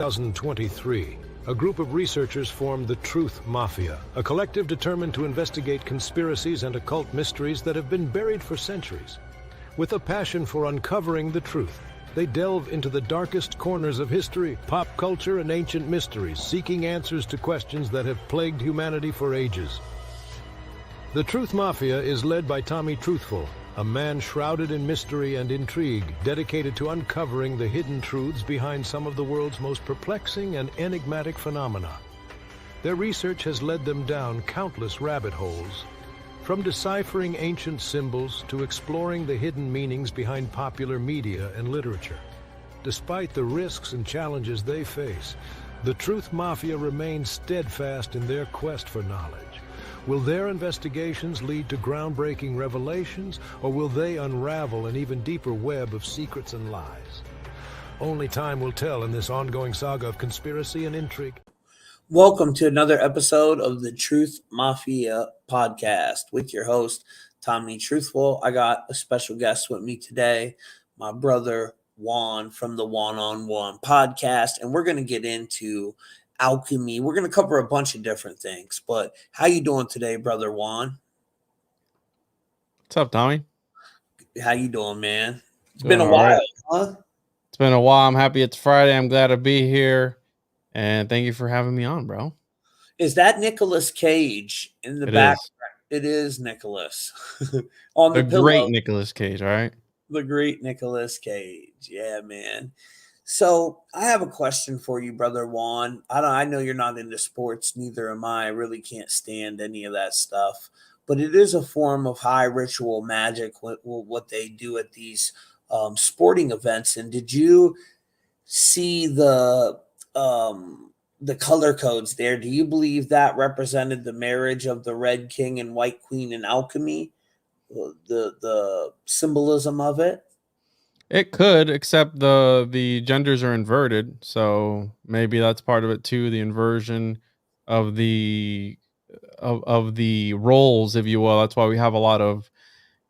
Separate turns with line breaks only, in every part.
2023, a group of researchers formed the Truth Mafia, a collective determined to investigate conspiracies and occult mysteries that have been buried for centuries. With a passion for uncovering the truth, they delve into the darkest corners of history, pop culture, and ancient mysteries, seeking answers to questions that have plagued humanity for ages. The Truth Mafia is led by TOMMYTRUTHFUL, a man shrouded in mystery and intrigue, dedicated to uncovering the hidden truths behind some of the world's most perplexing and enigmatic phenomena. Their research has led them down countless rabbit holes, from deciphering ancient symbols to exploring the hidden meanings behind popular media and literature. Despite the risks and challenges they face, the Truth Mafia remains steadfast in their quest for knowledge. Will their investigations lead to groundbreaking revelations, or will they unravel an even deeper web of secrets and lies? Only time will tell in this ongoing saga of conspiracy and intrigue.
Welcome to another episode of the Truth Mafia podcast with your host, TOMMYTRUTHFUL. I got a special guest with me today, my brother Juan from the One on One podcast, and we're going to get into alchemy. We're going to cover a bunch of different things, but how you doing today, brother Juan?
What's up, Tommy?
How you doing, man? It's
Doing
been a
all
while,
right.
huh?
It's been a while. I'm happy it's Friday. I'm glad to be here. And thank you for having me on, bro.
Is that Nicolas Cage in the
It
back?
is.
It is Nicolas on
The
the pillow.
great Nicolas Cage, all right?
The great Nicolas Cage. Yeah, man. So I have a question for you, brother Juan. I know you're not into sports, neither am I. I really can't stand any of that stuff. But it is a form of high ritual magic, what they do at these sporting events. And did you see the color codes there? Do you believe that represented the marriage of the Red King and White Queen in alchemy? The symbolism of it?
It could, except the genders are inverted. So maybe that's part of it too, the inversion of the of the roles, if you will. That's why we have a lot of,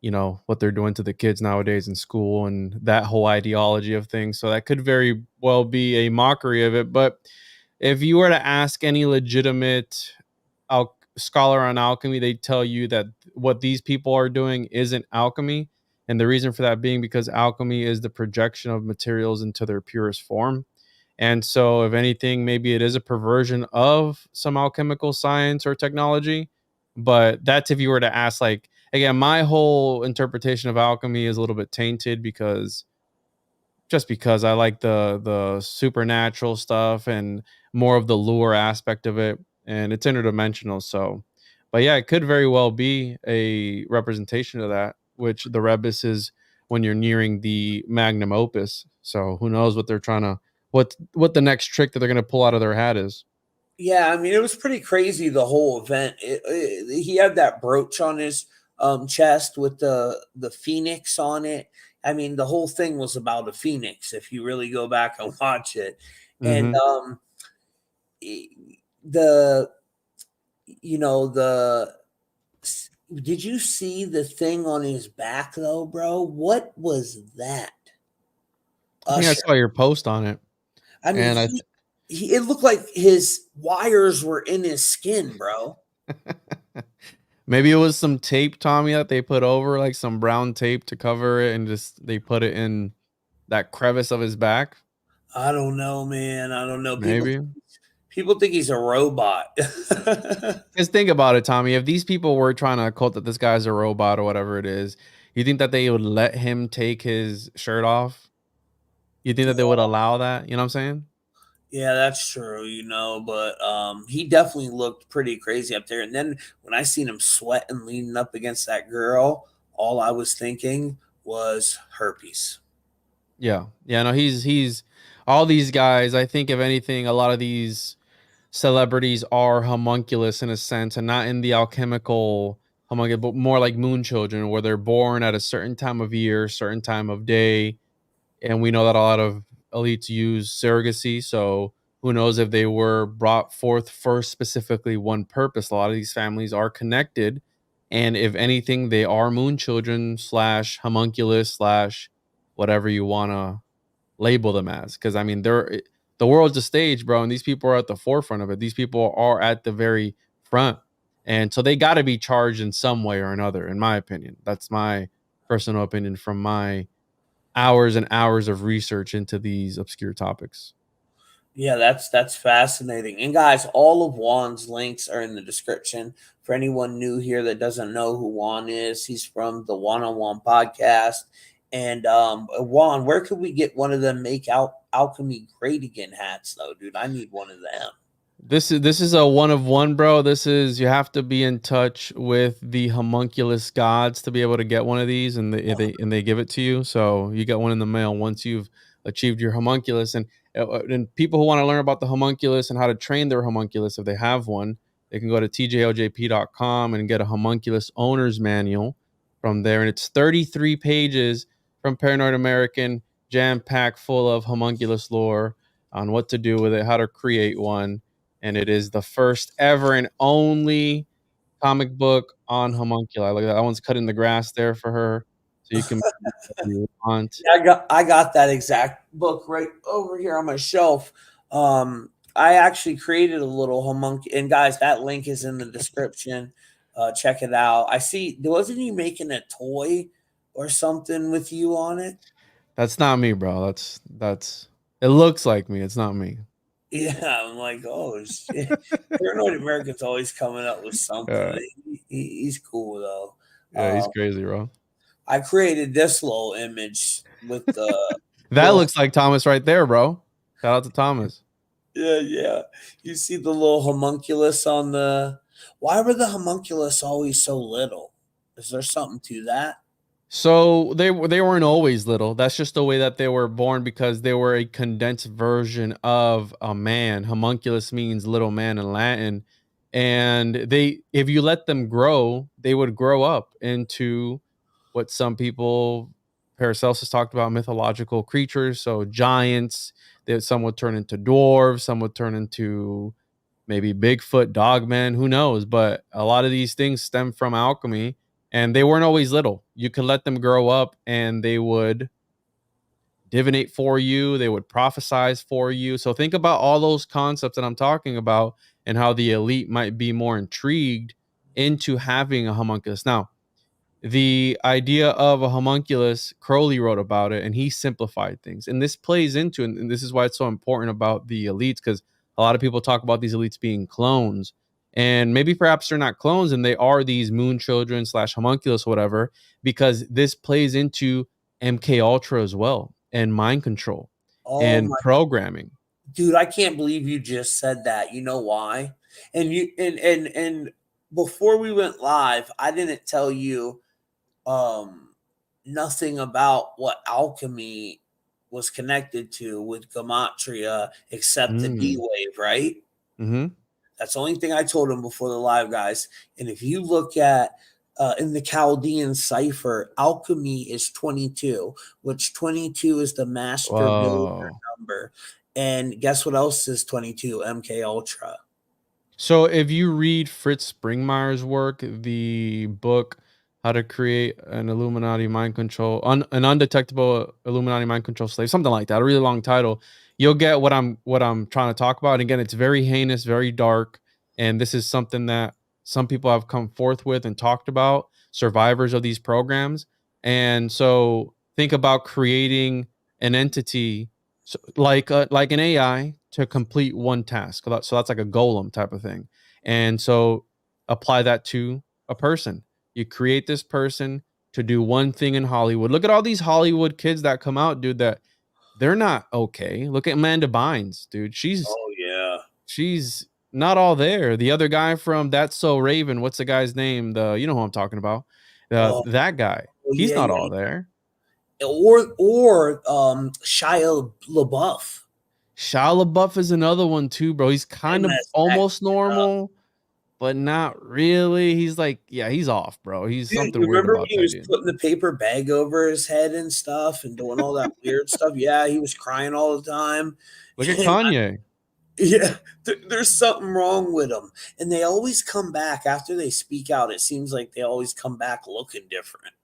what they're doing to the kids nowadays in school and that whole ideology of things. So that could very well be a mockery of it. But if you were to ask any legitimate scholar on alchemy, they tell you that what these people are doing isn't alchemy. And the reason for that being because alchemy is the projection of materials into their purest form. And so, if anything, maybe it is a perversion of some alchemical science or technology. But that's if you were to ask, like, again, my whole interpretation of alchemy is a little bit tainted because I like the supernatural stuff and more of the lure aspect of it, and it's interdimensional. So, but yeah, it could very well be a representation of that, which the rebus is when you're nearing the magnum opus. So who knows what they're trying to what the next trick that they're going to pull out of their hat is.
Yeah, I mean, it was pretty crazy, the whole event. He had that brooch on his chest with the phoenix on it. I mean, the whole thing was about a phoenix, if you really go back and watch it. And the did you see the thing on his back though, bro? What was that?
I think I saw your post on it.
I mean, it looked like his wires were in his skin, bro.
Maybe it was some tape, Tommy, that they put over, like some brown tape to cover it, and just they put it in that crevice of his back.
I don't know, man. I don't know.
Maybe
people think he's a robot.
Just think about it, Tommy. If these people were trying to quote that this guy's a robot or whatever it is, you think that they would let him take his shirt off? You think that they would allow that? You know what I'm saying?
Yeah, that's true, but he definitely looked pretty crazy up there. And then when I seen him sweating leaning up against that girl, all I was thinking was herpes.
Yeah. No, he's all these guys. I think if anything, a lot of these celebrities are homunculus in a sense, and not in the alchemical homunculus, but more like moon children, where they're born at a certain time of year, certain time of day. And we know that a lot of elites use surrogacy. So who knows if they were brought forth for specifically one purpose. A lot of these families are connected. And if anything, they are moon children / homunculus / whatever you want to label them as. Because I mean, they're the world's a stage, bro, and these people are at the forefront of it. These people are at the very front, and so they got to be charged in some way or another, in my opinion. That's my personal opinion from my hours and hours of research into these obscure topics.
Yeah, that's fascinating. And guys, all of Juan's links are in the description. For anyone new here that doesn't know who Juan is, he's from the One on One podcast. And Juan, where could we get one of them make out alchemy great again hats though, dude? I need one of them.
This is a one of one, bro. This is, you have to be in touch with the homunculus gods to be able to get one of these, and they give it to you. So you get one in the mail once you've achieved your homunculus. And people who want to learn about the homunculus and how to train their homunculus, if they have one, they can go to tjojp.com and get a homunculus owner's manual from there. And it's 33 pages from Paranoid American, jam packed full of homunculus lore on what to do with it, how to create one. And it is the first ever and only comic book on homunculi. Look at that. That one's cutting the grass there for her, so you can make whatever you want.
I got that exact book right over here on my shelf. I actually created a little homunculus, and guys, that link is in the description. Check it out. I see. Wasn't he making a toy or something with you on it?
That's not me, bro. That's. It looks like me. It's not me.
Yeah, I'm like, oh shit. Paranoid American's always coming up with something. He's cool though.
Yeah, he's crazy, bro.
I created this little image with the
That looks like Thomas right there, bro. Shout out to Thomas.
Yeah. You see the little homunculus on the. Why were the homunculus always so little? Is there something to that?
So they weren't always little. That's just the way that they were born, because they were a condensed version of a man. Homunculus means little man in Latin. And if you let them grow, they would grow up into what some people, Paracelsus talked about, mythological creatures. So giants, some would turn into dwarves, some would turn into maybe Bigfoot, dogmen, who knows? But a lot of these things stem from alchemy, and they weren't always little. You could let them grow up and they would divinate for you, they would prophesize for you. So think about all those concepts that I'm talking about and how the elite might be more intrigued into having a homunculus. Now, the idea of a homunculus, Crowley wrote about it and he simplified things. And this plays into, and this is why it's so important about the elites, because a lot of people talk about these elites being clones. And maybe perhaps they're not clones and they are these moon children / homunculus, whatever, because this plays into MK Ultra as well, and mind control
Oh
and
my
programming.
dude, I can't believe you just said that. You know why? And you and before we went live, I didn't tell you nothing about what alchemy was connected to with Gematria except the D
Mm.
wave, right?
Mm-hmm.
That's the only thing I told him before the live, guys. And if you look at in the Chaldean cipher, alchemy is 22, which 22 is the master builder
Whoa.
number. And guess what else is 22? MK Ultra.
So if you read Fritz Springmeier's work, the book How to Create an Illuminati Mind Control, an Undetectable Illuminati Mind Control Slave, something like that, a really long title, you'll get what I'm trying to talk about. And again, it's very heinous, very dark, and this is something that some people have come forth with and talked about, survivors of these programs. And so think about creating an entity, so like an AI, to complete one task. So that's like a golem type of thing. And so apply that to a person. You create this person to do one thing in Hollywood. Look at all these Hollywood kids that come out, dude, that they're not okay. Look at Amanda Bynes, dude.
Oh, yeah.
She's not all there. The other guy from That's So Raven, what's the guy's name? You know who I'm talking about.
Oh,
That guy. He's not all there.
Or Shia LaBeouf.
Shia LaBeouf is another one too, bro. He's kind of almost
Up.
normal, but not really. He's like, yeah, he's off, bro. He's
Dude,
something
you
weird
remember when
about
he
that
was
dude.
putting the paper bag over his head and stuff and doing all that weird stuff? Yeah, he was crying all the time.
Look at Kanye.
Yeah, there's something wrong with them. And they always come back after they speak out. It seems like they always come back looking different.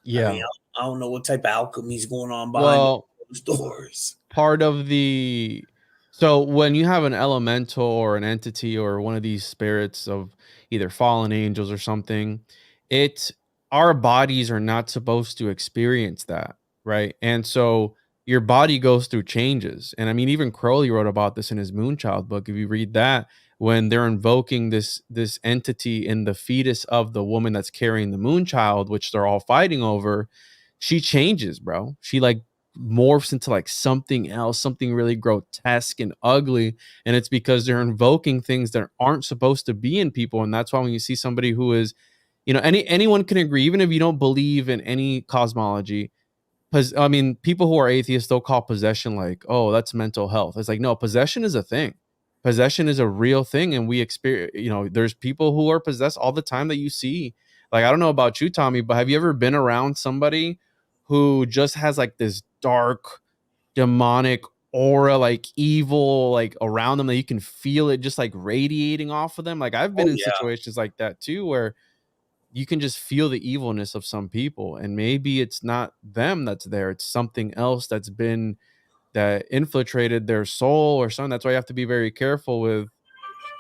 Yeah.
I mean, I don't know what type of alchemy is going on behind those doors.
Part of the So when you have an elemental or an entity or one of these spirits of either fallen angels or something, it our bodies are not supposed to experience that, right? And so your body goes through changes. And I mean, even Crowley wrote about this in his Moonchild book. If you read that, when they're invoking this entity in the fetus of the woman that's carrying the Moonchild, which they're all fighting over, she changes, bro. She like morphs into like something else, something really grotesque and ugly. And it's because they're invoking things that aren't supposed to be in people. And that's why when you see somebody who is, anyone can agree, even if you don't believe in any cosmology, because I mean, people who are atheists, they'll call possession like, oh, that's mental health. It's like, no, possession is a thing. Possession is a real thing. And we experience, there's people who are possessed all the time that you see. Like, I don't know about you, Tommy, but have you ever been around somebody who just has like this dark, demonic aura, like evil, like around them that you can feel it just like radiating off of them? Like, I've been
Oh
in
yeah.
situations like that too, where you can just feel the evilness of some people, and maybe it's not them that's there, it's something else that infiltrated their soul or something. That's why you have to be very careful with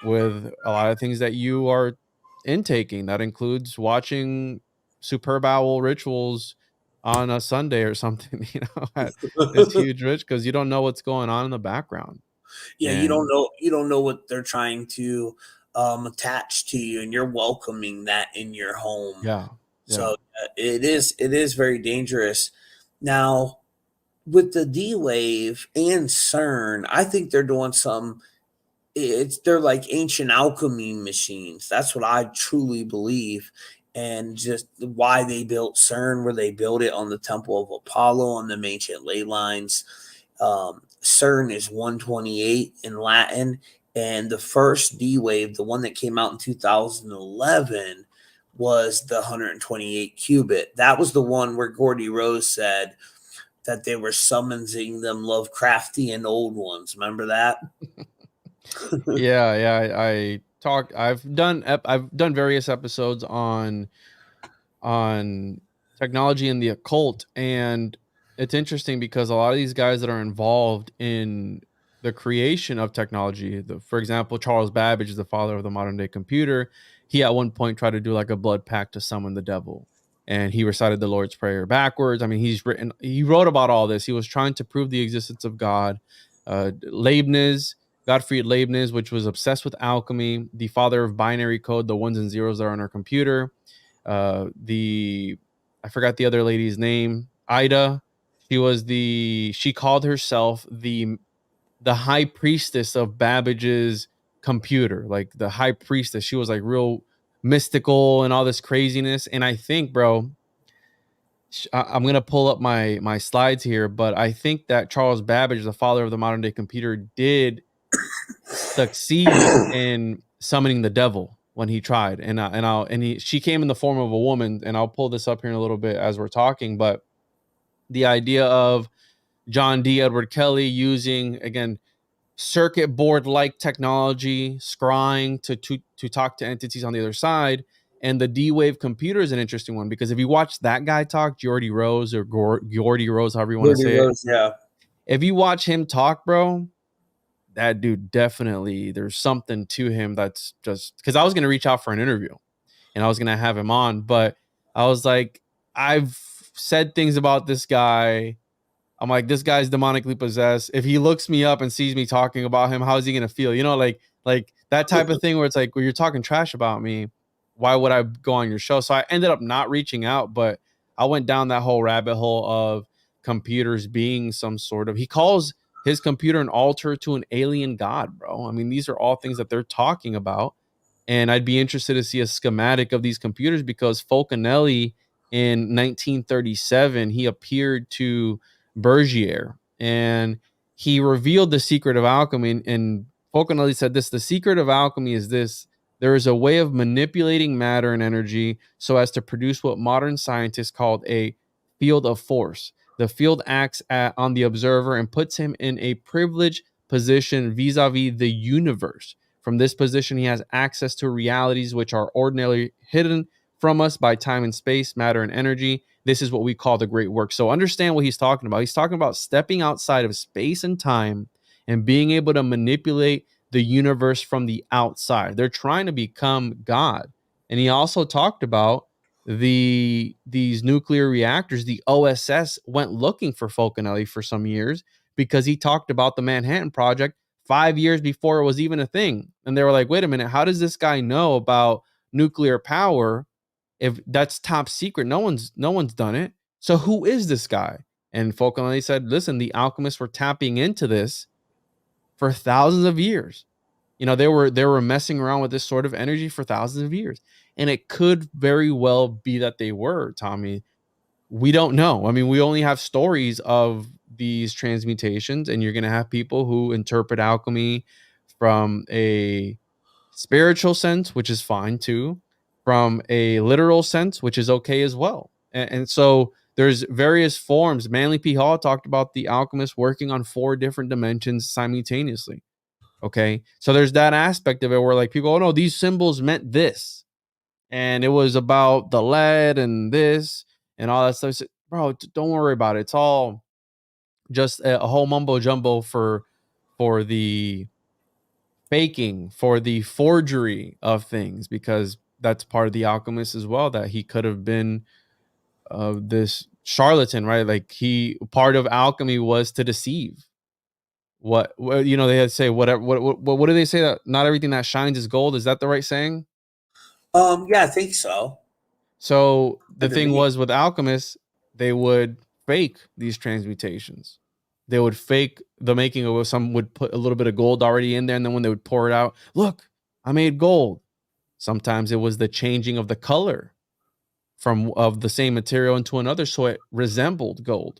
a lot of things that you are intaking. That includes watching superb owl rituals on a Sunday or something, at this huge rich, because you don't know what's going on in the background.
Yeah,
And
you don't know what they're trying to attach to you, and you're welcoming that in your home.
yeah, yeah.
So it is very dangerous. Now with the D Wave and CERN, I think they're doing some. They're like ancient alchemy machines. That's what I truly believe. And just why they built CERN, where they built it on the Temple of Apollo on the ancient ley lines. CERN is 128 in Latin, and the first D Wave, the one that came out in 2011, was the 128 qubit. That was the one where Gordy Rose said that they were summoning them Lovecraftian old ones. Remember that?
Yeah, yeah. I've done various episodes on technology and the occult, and it's interesting because a lot of these guys that are involved in the creation of technology, for example, Charles Babbage is the father of the modern day computer. He at one point tried to do like a blood pact to summon the devil, and he recited the Lord's Prayer backwards. I mean, he wrote about all this. He was trying to prove the existence of God. Leibniz, Gottfried Leibniz, which was obsessed with alchemy, the father of binary code, the ones and zeros that are on our computer. The I forgot the other lady's name, Ida. She called herself the high priestess of Babbage's computer, like the high priestess. She was like real mystical and all this craziness. And I think, bro, I'm gonna pull up my slides here, but I think that Charles Babbage, the father of the modern day computer, did succeed in summoning the devil when he tried. She came in the form of a woman, and I'll pull this up here in a little bit as we're talking. But the idea of John D. Edward Kelly using, again, circuit board like technology, scrying to talk to entities on the other side. And the D-Wave computer is an interesting one, because if you watch that guy talk, Geordie Rose, or Geordie Rose, however you want to
Gordy
say it,
Rose, yeah.
if you watch him talk, bro, that dude definitely, there's something to him that's just, because I was going to reach out for an interview and I was going to have him on, but I was like, I've said things about this guy. I'm like, this guy's demonically possessed. If he looks me up and sees me talking about him, how is he going to feel? Like that type of thing where it's like, well, you're talking trash about me. Why would I go on your show? So I ended up not reaching out, but I went down that whole rabbit hole of computers being some sort of, he calls his computer an altar to an alien god, bro. I mean, these are all things that they're talking about. And I'd be interested to see a schematic of these computers, because Fulcanelli in 1937, he appeared to Bergier and he revealed the secret of alchemy. And Fulcanelli said this: the secret of alchemy is this: there is a way of manipulating matter and energy so as to produce what modern scientists called a field of force. The field acts on the observer and puts him in a privileged position vis-a-vis the universe. From this position, he has access to realities which are ordinarily hidden from us by time and space, matter and energy. This is what we call the great work. So understand what he's talking about. He's talking about stepping outside of space and time and being able to manipulate the universe from the outside. They're trying to become God. And he also talked about these nuclear reactors. The OSS went looking for Fulcanelli for some years because he talked about the Manhattan Project 5 years before it was even a thing. And they were like, wait a minute, how does this guy know about nuclear power if that's top secret? No one's done it. So who is this guy? And Fulcanelli said, listen, the alchemists were tapping into this for thousands of years. You know, they were messing around with this sort of energy for thousands of years. And it could very well be that they were, Tommy. We don't know. I mean, we only have stories of these transmutations, and you're going to have people who interpret alchemy from a spiritual sense, which is fine too, from a literal sense, which is okay as well. And so there's various forms. Manly P. Hall talked about the alchemist working on 4 different dimensions simultaneously. Okay. So there's that aspect of it where like people, oh no, these symbols meant this. And it was about the lead and this and all that stuff. So, bro, don't worry about it. It's all just a whole mumbo jumbo for the faking, for the forgery of things, because that's part of the alchemist as well, that he could have been this charlatan, right? Like part of alchemy was to deceive. What you know, they had to say whatever. What do they say, that not everything that shines is gold? Is that the right saying?
Yeah, I think so.
So the
I
thing
believe.
was with alchemists, they would fake these transmutations. They would fake the making of some would put a little bit of gold already in there, and then when they would pour it out, look, I made gold. Sometimes it was the changing of the color from of the same material into another, so it resembled gold.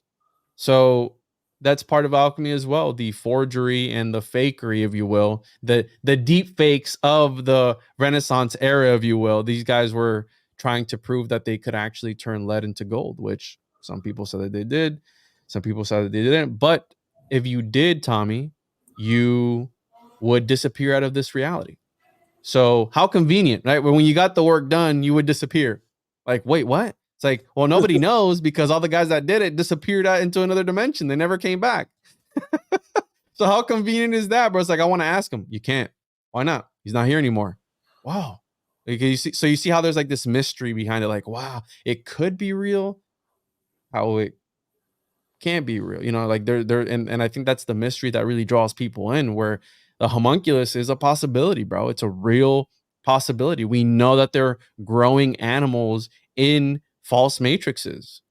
So that's part of alchemy as well, the forgery and the fakery, if you will, the deep fakes of the Renaissance era, if you will. These guys were trying to prove that they could actually turn lead into gold, which some people said that they did, some people said that they didn't. But if you did, Tommy, you would disappear out of this reality. So how convenient, right? When you got the work done, you would disappear. Like, wait, what? It's like, well, nobody knows because all the guys that did it disappeared out into another dimension. They never came back. So how convenient is that, bro? It's like, I want to ask him. You can't. Why not? He's not here anymore. Wow. Like, you see how there's like this mystery behind it. Like, wow, it could be real. How it can't be real, you know, like and I think that's the mystery that really draws people in, where the homunculus is a possibility, bro. It's a real possibility. We know that they're growing animals in false matrices.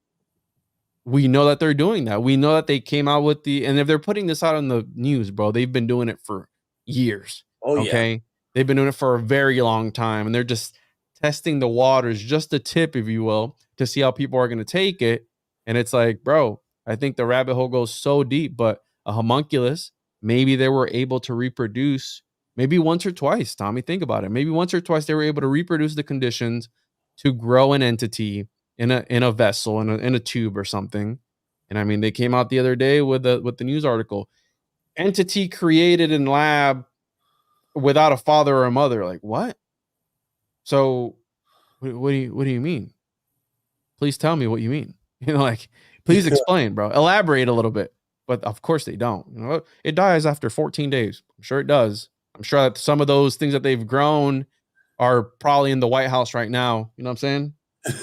We know that they're doing that. We know that they came out with and if they're putting this out on the news, bro, they've been doing it for years.
Oh yeah.
Okay. They've been doing it for a very long time, and they're just testing the waters, just a tip, if you will, to see how people are going to take it. And it's like, bro, I think the rabbit hole goes so deep, but a homunculus, maybe they were able to reproduce maybe once or twice. Tommy, think about it. Maybe once or twice they were able to reproduce the conditions to grow an entity in a vessel, in a tube or something. And I mean, they came out the other day with the news article, entity created in lab without a father or a mother. Like, what? So what do you mean? Please tell me what you mean. You know, like, please explain, bro. Elaborate a little bit. But of course they don't. You know, it dies after 14 days. I'm sure it does. I'm sure that some of those things that they've grown are probably in the White House right now. You know what I'm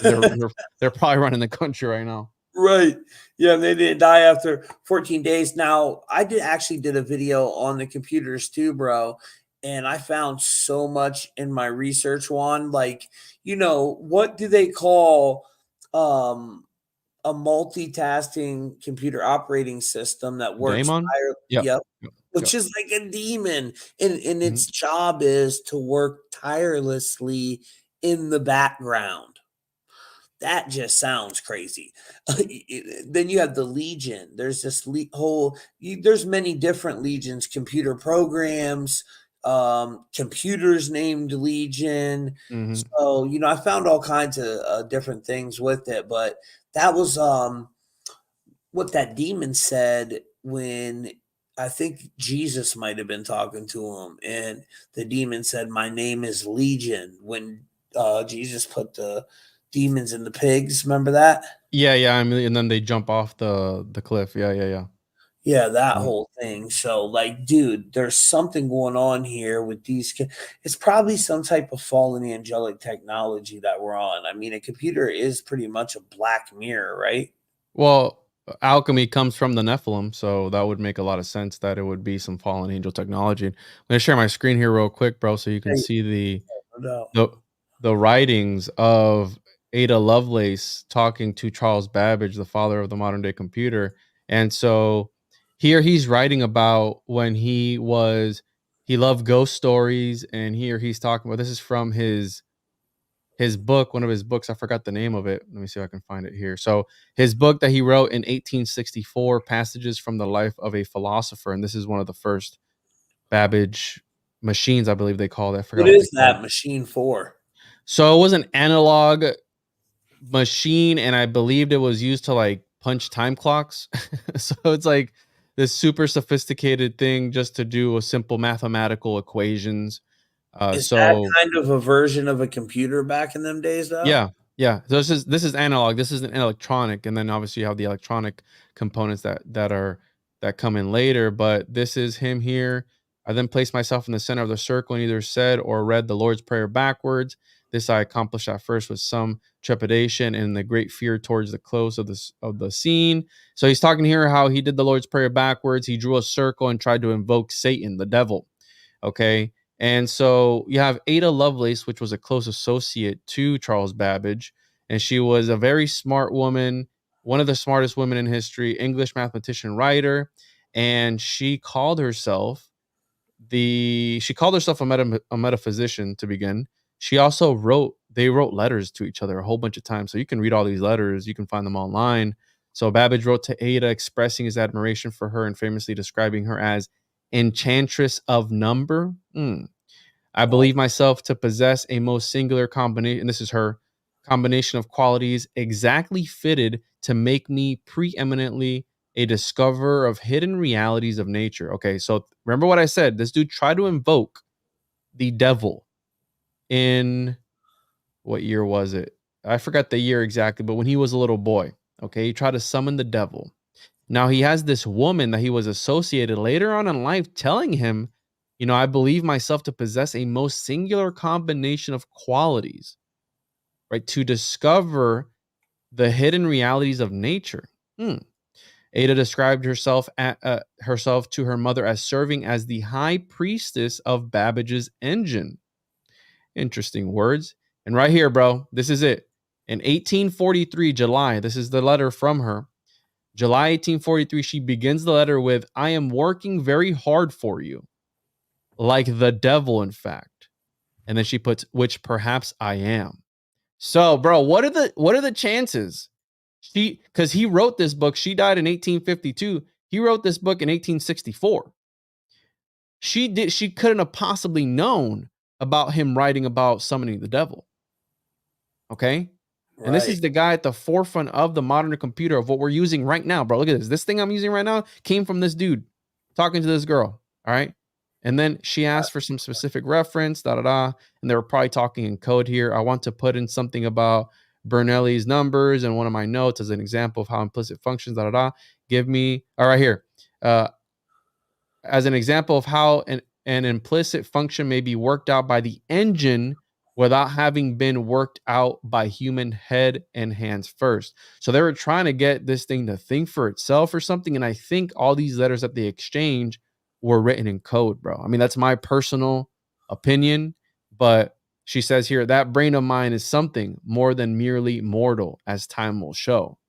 saying? They're probably running the country right now.
Right. Yeah, they didn't die after 14 days. Now, I did a video on the computers too, bro. And I found so much in my research, Juan. Like, what do they call um a multitasking computer operating system that works
Daemon? Yep.
yep,
Yep.
which
Yep.
is like a demon. And
Mhm.
its job is to work tirelessly in the background. That just sounds crazy. Then you have the Legion. There's this there's many different legions, computer programs, computers named Legion.
Mhm.
So, I found all kinds of different things with it, but that was what that demon said when I think Jesus might have been talking to him, and the demon said, "My name is Legion." When Jesus put the demons in the pigs, remember that?
Yeah, yeah. I mean, and then they jump off the cliff. Yeah, yeah, yeah.
Yeah, that
Mhm.
whole thing. So, like, dude, there's something going on here with these. It's probably some type of fallen angelic technology that we're on. I mean, a computer is pretty much a black mirror, right?
Well, alchemy comes from the Nephilim, so that would make a lot of sense that it would be some fallen angel technology. I'm gonna share my screen here real quick, bro, so you can
Hey,
see
no doubt.
the the writings of Ada Lovelace talking to Charles Babbage, the father of the modern day computer. And so here he's writing about when he loved ghost stories, and here he's talking about, this is from his book, one of his books. I forgot the name of it. Let me see if I can find it here. So his book that he wrote in 1864, Passages from the Life of a Philosopher, and this is one of the first Babbage machines, I believe they called it. I forgot
What
what they
is
called it.
that machine for?
So it was an analog machine, and I believed it was used to like punch time clocks. So it's like this super sophisticated thing just to do a simple mathematical equations.
Is that
So
kind of a version of a computer back in them days, though?
yeah, yeah. So this is analog. This is an electronic, and then obviously you have the electronic components that come in later. But this is him here. I then placed myself in the center of the circle and either said or read the Lord's Prayer backwards. This I accomplished at first with some trepidation and the great fear towards the close of the scene. So he's talking here how he did the Lord's Prayer backwards. He drew a circle and tried to invoke Satan, the devil. Okay. And so you have Ada Lovelace, which was a close associate to Charles Babbage. And she was a very smart woman, one of the smartest women in history, English mathematician, writer. And she called herself a metaphysician to begin. She also they wrote letters to each other a whole bunch of times. So you can read all these letters, you can find them online. So Babbage wrote to Ada expressing his admiration for her and famously describing her as enchantress of number. I
Oh,
believe myself to possess a most singular combination. And this is her combination of qualities exactly fitted to make me preeminently a discoverer of hidden realities of nature. Okay, so remember what I said. This dude tried to invoke the devil in, what year was it? I forgot the year exactly, but when he was a little boy. Okay, he tried to summon the devil. Now he has this woman that he was associated later on in life telling him, I believe myself to possess a most singular combination of qualities, right? To discover the hidden realities of nature. Hmm. Ada described herself to her mother as serving as the high priestess of Babbage's engine. Interesting words. And right here, bro, this is it. In 1843, July, this is the letter from her. July 1843, she begins the letter with, I am working very hard for you, like the devil, in fact. And then she puts, which perhaps I am. So, bro, what are the chances? Because he wrote this book, she died in 1852. He wrote this book in 1864. She couldn't have possibly known about him writing about summoning the devil. Okay. And this
right.
is the guy at the forefront of the modern computer of what we're using right now, bro. Look at this. This thing I'm using right now came from this dude talking to this girl. All right. And then she asked for some specific reference, da da da. And they were probably talking in code here. I want to put in something about Bernoulli's numbers and one of my notes as an example of how implicit functions, da da da. Give me, all right, here. Uh, as an example of how an implicit function may be worked out by the engine without having been worked out by human head and hands first. So they were trying to get this thing to think for itself or something. And I think all these letters that they exchange were written in code, bro. I mean, that's my personal opinion. But she says here, that brain of mine is something more than merely mortal, as time will show.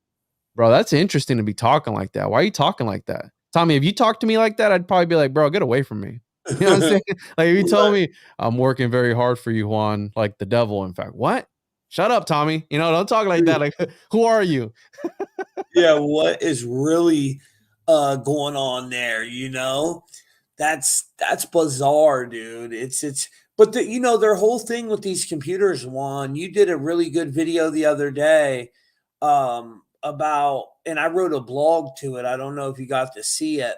Bro, that's interesting to be talking like that. Why are you talking like that? Tommy, if you talk to me like that, I'd probably be like, bro, get away from me. You know what I'm saying? Like if you told me I'm working very hard for you, Juan, like the devil, in fact. What? Shut up, Tommy. Don't talk like that. Like, who are you?
Yeah, what is really going on there, you know? That's bizarre, dude. It's but their whole thing with these computers, Juan, you did a really good video the other day about, and I wrote a blog to it. I don't know if you got to see it.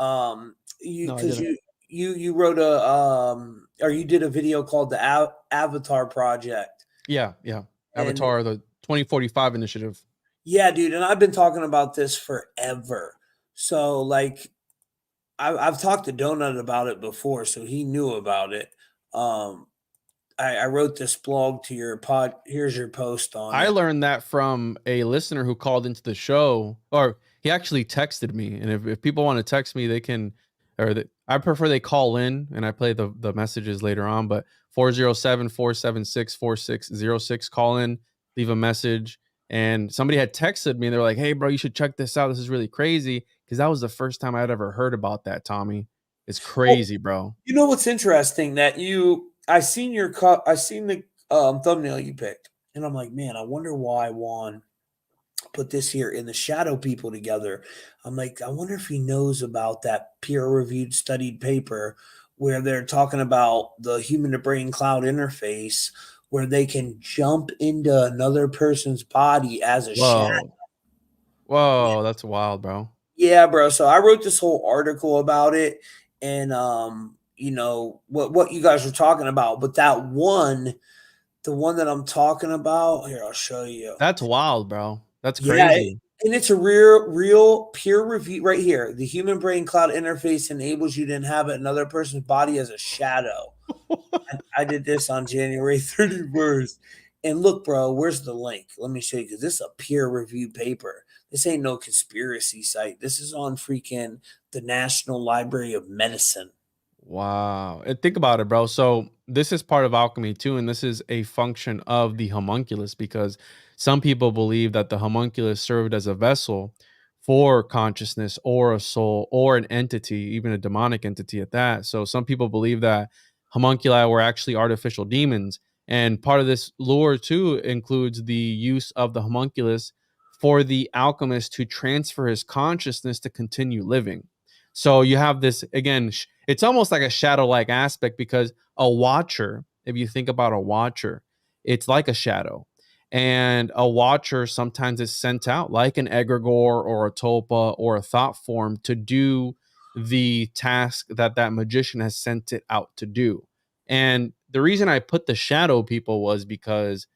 You
No, I
because
didn't.
you wrote a or you did a video called the Avatar Project.
Yeah, yeah.
And
Avatar, the 2045 initiative.
yeah, dude, and I've been talking about this forever. So like I've talked to Donut about it before, so he knew about it. Um, I wrote this blog to your pod. Here's your post on
I
it.
learned that from a listener who called into the show, or he actually texted me. And if people want to text me, they can, I prefer they call in and I play the messages later on. But 407-476-4606, call in, leave a message. And somebody had texted me and they're like, hey, bro, you should check this out. This is really crazy. Because that was the first time I'd ever heard about that, Tommy. It's
Well,
crazy, bro.
you know what's interesting that I seen your I seen the thumbnail you picked, and I'm like, man, I wonder why Juan put this here in the shadow people together. I'm like, I wonder if he knows about that peer-reviewed studied paper where they're talking about the human to brain cloud interface where they can jump into another person's body as a shadow.
Whoa. Whoa. That's wild, bro.
Yeah, bro. So I wrote this whole article about it and you know, what you guys were talking about, but that one, the one that I'm talking about, here I'll show you.
That's wild, bro. That's
Yeah,
crazy.
and it's a real peer review right here. The human brain cloud interface enables you to inhabit another person's body as a shadow. I did this on January 31st. And look, bro, where's the link? Let me show you because this is a peer review paper. This ain't no conspiracy site. This is on freaking the National Library of Medicine.
Wow. And think about it, bro. So this is part of alchemy too, and this is a function of the homunculus because some people believe that the homunculus served as a vessel for consciousness or a soul or an entity, even a demonic entity at that. So some people believe that homunculi were actually artificial demons. And part of this lore too includes the use of the homunculus for the alchemist to transfer his consciousness to continue living. So you have this again, it's almost like a shadow like aspect because a watcher, if you think about a watcher, it's like a shadow. And a watcher sometimes is sent out like an egregore or a tulpa or a thought form to do the task that that magician has sent it out to do. And the reason I put the shadow people was because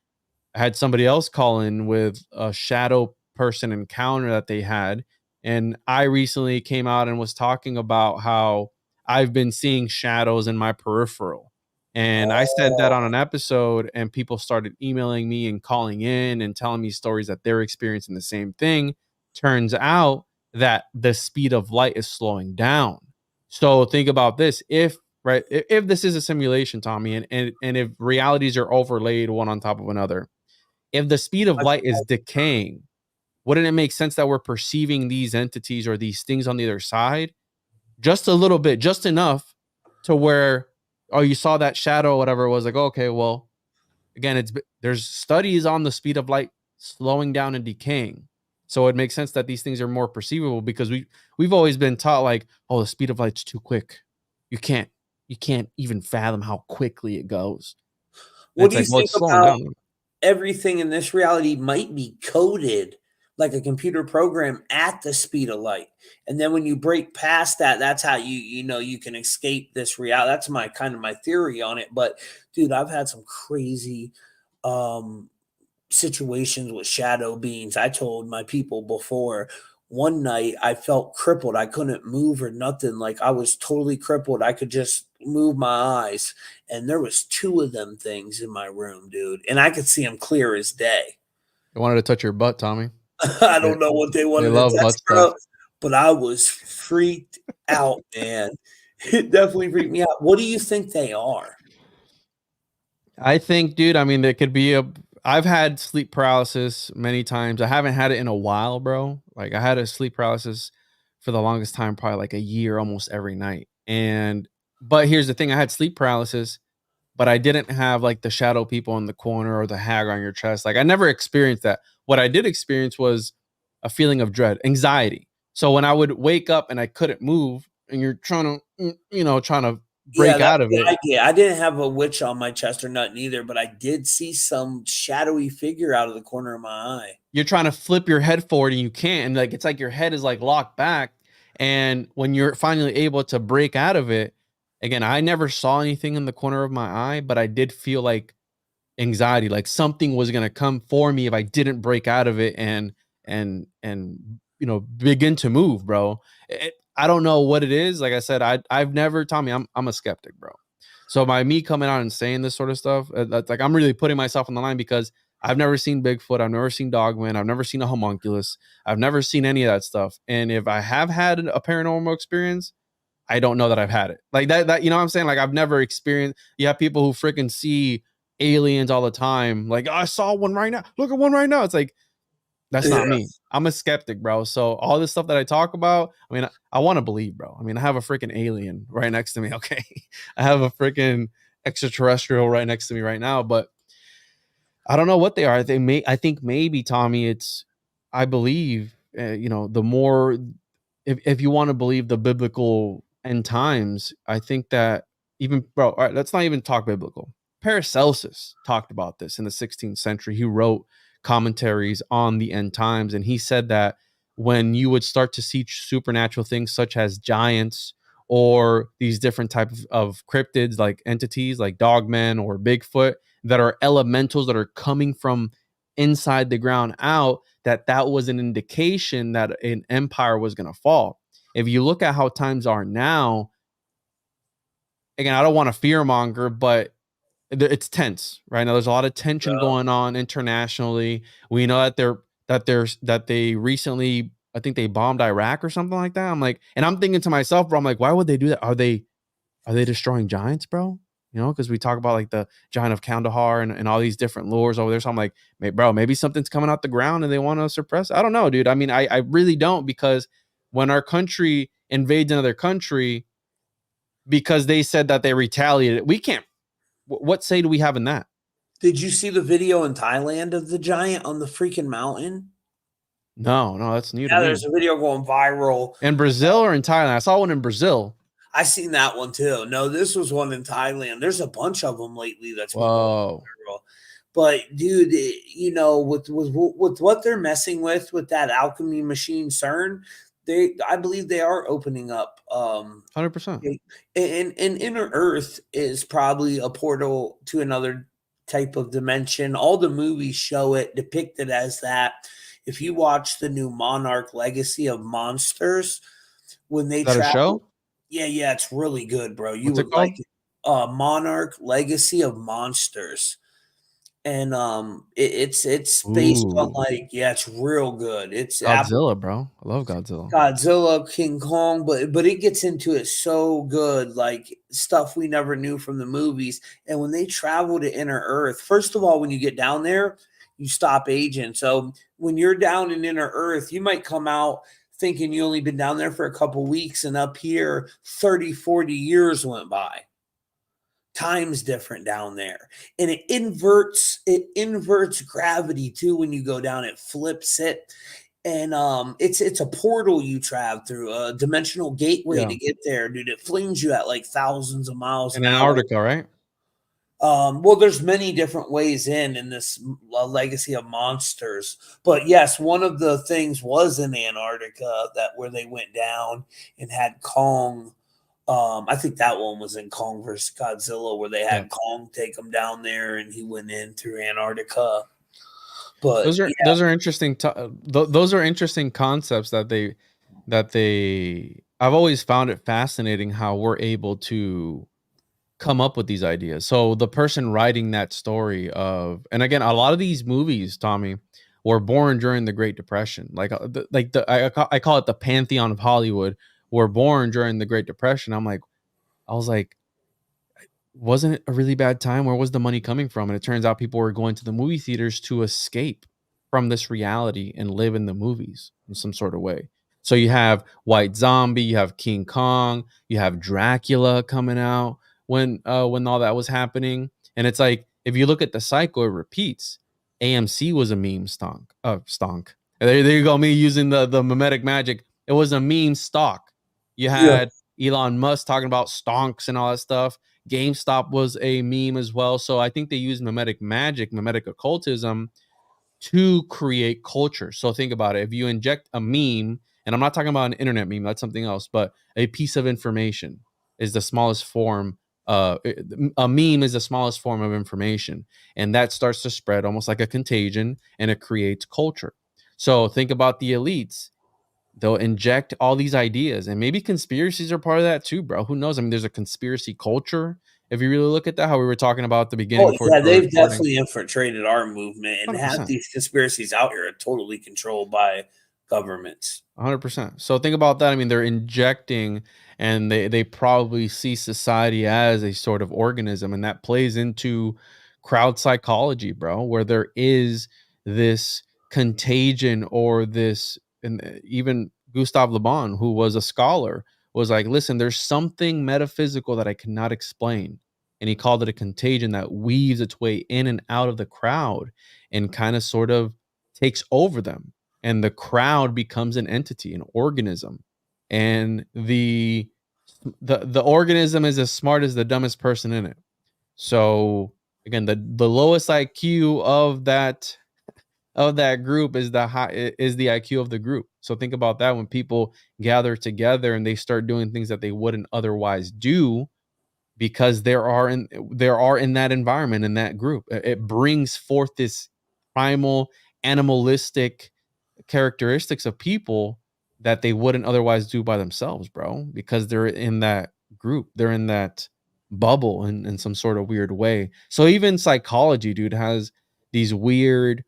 I had somebody else call in with a shadow person encounter that they had. And I recently came out and was talking about how I've been seeing shadows in my peripheral. And I said that on
Oh,
an episode, and people started emailing me and calling in and telling me stories that they're experiencing the same thing. Turns out that the speed of light is slowing down. So think about this. If right, if this is a simulation, Tommy, and if realities are overlaid one on top of another, if the speed of
I-
light is decaying, wouldn't it make sense that we're perceiving these entities or these things on the other side just a little bit, just enough to where, oh, you saw that shadow or whatever it was like, okay, well, again, there's studies on the speed of light slowing down and decaying. So it makes sense that these things are more perceivable because we've always been taught like, oh, the speed of light's too quick. You can't you can't even fathom how quickly it goes. And
what
it's
do you
like, well,
think
it's slowing
about
down.
everything in this reality might be coded like a computer program at the speed of light, and then when you break past that, that's how you know you can escape this reality. That's my kind of my theory on it. But dude, I've had some crazy um situations with shadow beings. I told my people before, one night I felt crippled. I couldn't move or nothing. Like I was totally crippled. I could just move my eyes. And there was two of them things in my room, dude. And I could see them clear as day.
They wanted to touch your butt, Tommy.
I
They
don't know what they
they
wanted to
love
touch,
butt
bro,
stuff.
but I was freaked out, man. It definitely freaked me out. What do you think they are?
I think, dude, I mean, there could be a I've had sleep paralysis many times. I haven't had it in a while, bro. Like I had a sleep paralysis for the longest time, probably like a year almost every night. And but here's the thing, I had sleep paralysis, but I didn't have like the shadow people in the corner or the hag on your chest. Like I never experienced that. What I did experience was a feeling of dread, anxiety. So when I would wake up and I couldn't move and you're trying to, trying to
Yeah,
break
that's
out of
the
it,
idea. I didn't have a witch on my chest or nothing either, but I did see some shadowy figure out of the corner of my eye.
you're trying to flip your head forward and you can't. And like it's like your head is like locked back. And when you're finally able to break out of it, again, I never saw anything in the corner of my eye, but I did feel like anxiety, like something was gonna come for me if I didn't break out of it and begin to move, bro. I don't know what it is. Like I said, I've never, Tommy, I'm a skeptic, bro. So by me coming out and saying this sort of stuff, that's like I'm really putting myself on the line because I've never seen Bigfoot, I've never seen Dogman, I've never seen a homunculus, I've never seen any of that stuff. And if I have had a paranormal experience, I don't know that I've had it. Like that, you know what I'm saying? Like I've never experienced. You have people who freaking see aliens all the time. Like, oh, I saw one right now. Look at one right now. It's like, that's not me. I'm a skeptic, bro. So all this stuff that I talk about, I mean, I want to believe, bro. I mean, I have a freaking alien right next to me. Okay. I have a freaking extraterrestrial right next to me right now, but I don't know what they are. I think maybe, Tommy, I believe, the more, if you want to believe the biblical end times, I think that even, bro, all right, let's not even talk biblical. Paracelsus talked about this in the 16th century. He wrote commentaries on the end times, and he said that when you would start to see supernatural things such as giants or these different types of cryptids, like entities like dogmen or Bigfoot, that are elementals that are coming from inside the ground out, that was an indication that an empire was going to fall. If you look at how times are now, again, I don't want to fearmonger, but it's tense right now. There's a lot of tension going on internationally. We know that they recently, I think they bombed Iraq or something like that. I'm like, and I'm thinking to myself, bro, I'm like, why would they do that? Are they destroying giants, bro? Because we talk about like the giant of Kandahar and all these different lures over there. So I'm like, bro, maybe something's coming out the ground and they want to suppress it. I don't know, dude. I mean, I really don't, because when our country invades another country because they said that they retaliated, we can't. What say do we have in that?
Did you see the video in Thailand of the giant on the freaking mountain?
No, that's new to
Yeah,
me.
there's a video going viral.
In Brazil or in Thailand? I saw one in Brazil.
I seen that one too. No, this was one in Thailand. There's a bunch of them lately that's been going viral. But dude, with what they're messing with that alchemy machine CERN, I believe they are opening up
100%.
And Inner Earth is probably a portal to another type of dimension. All the movies show it depicted as that. If you watch the new Monarch Legacy of Monsters, when they travel,
a show?
Yeah, it's really good, bro. You
What's
would
it called?
like it. Monarch Legacy of Monsters. And it's based on it's real good. It's
Godzilla, bro. I love Godzilla.
Godzilla, King Kong, but it gets into it so good, like stuff we never knew from the movies. And when they travel to Inner Earth, first of all, when you get down there, you stop aging. So when you're down in Inner Earth, you might come out thinking you only been down there for a couple weeks, and up here 30, 40 years went by. Time's different down there, and it inverts gravity too. When you go down, it flips it, and it's a portal you travel through, a dimensional gateway to get there, dude. It flings you at like thousands of miles
in
an
Antarctica,
hour.
right?
Well, there's many different ways in this Legacy of Monsters, but yes, one of the things was in Antarctica, that where they went down and had Kong. I think that one was in Kong versus Godzilla, where they had Kong take him down there, and he went in through Antarctica. But
those are interesting. Those are interesting concepts that they. I've always found it fascinating how we're able to come up with these ideas. So the person writing that story and again, a lot of these movies, Tommy, were born during the Great Depression. I call it the pantheon of Hollywood. Were born during the Great Depression. I was like, wasn't it a really bad time? Where was the money coming from? And it turns out people were going to the movie theaters to escape from this reality and live in the movies in some sort of way. So you have White Zombie, you have King Kong, you have Dracula coming out when all that was happening. And it's like, if you look at the cycle, it repeats. AMC was a meme stonk. There you go, me using the mimetic magic. It was a meme stock. You had Elon Musk talking about stonks and all that stuff. GameStop was a meme as well. So I think they use mimetic magic, mimetic occultism to create culture. So think about it. If you inject a meme, and I'm not talking about an internet meme, that's something else, but a piece of information is the smallest form. A meme is the smallest form of information, and that starts to spread almost like a contagion, and it creates culture. So think about the elites. they'll inject all these ideas, and maybe conspiracies are part of that too, bro. Who knows? I mean, there's a conspiracy culture. If you really look at that, how we were talking about at the beginning
Oh
before we
yeah,
started
they've
recording,
definitely infiltrated our movement, and half
100%.
these conspiracies out here are totally controlled by governments.
100%. So think about that. I mean, they're injecting, and they probably see society as a sort of organism, and that plays into crowd psychology, bro, where there is this contagion or this, and even Gustave Le Bon, who was a scholar, was like, listen, there's something metaphysical that I cannot explain. And he called it a contagion that weaves its way in and out of the crowd and kind of sort of takes over them, and the crowd becomes an entity, an organism, and the organism is as smart as the dumbest person in it. So again, the lowest IQ of that group is the IQ of the group. So think about that. When people gather together and they start doing things that they wouldn't otherwise do, because there are in that environment, in that group, it brings forth this primal animalistic characteristics of people that they wouldn't otherwise do by themselves, bro, because they're in that group, they're in that bubble in some sort of weird way. So even psychology, dude, has these weird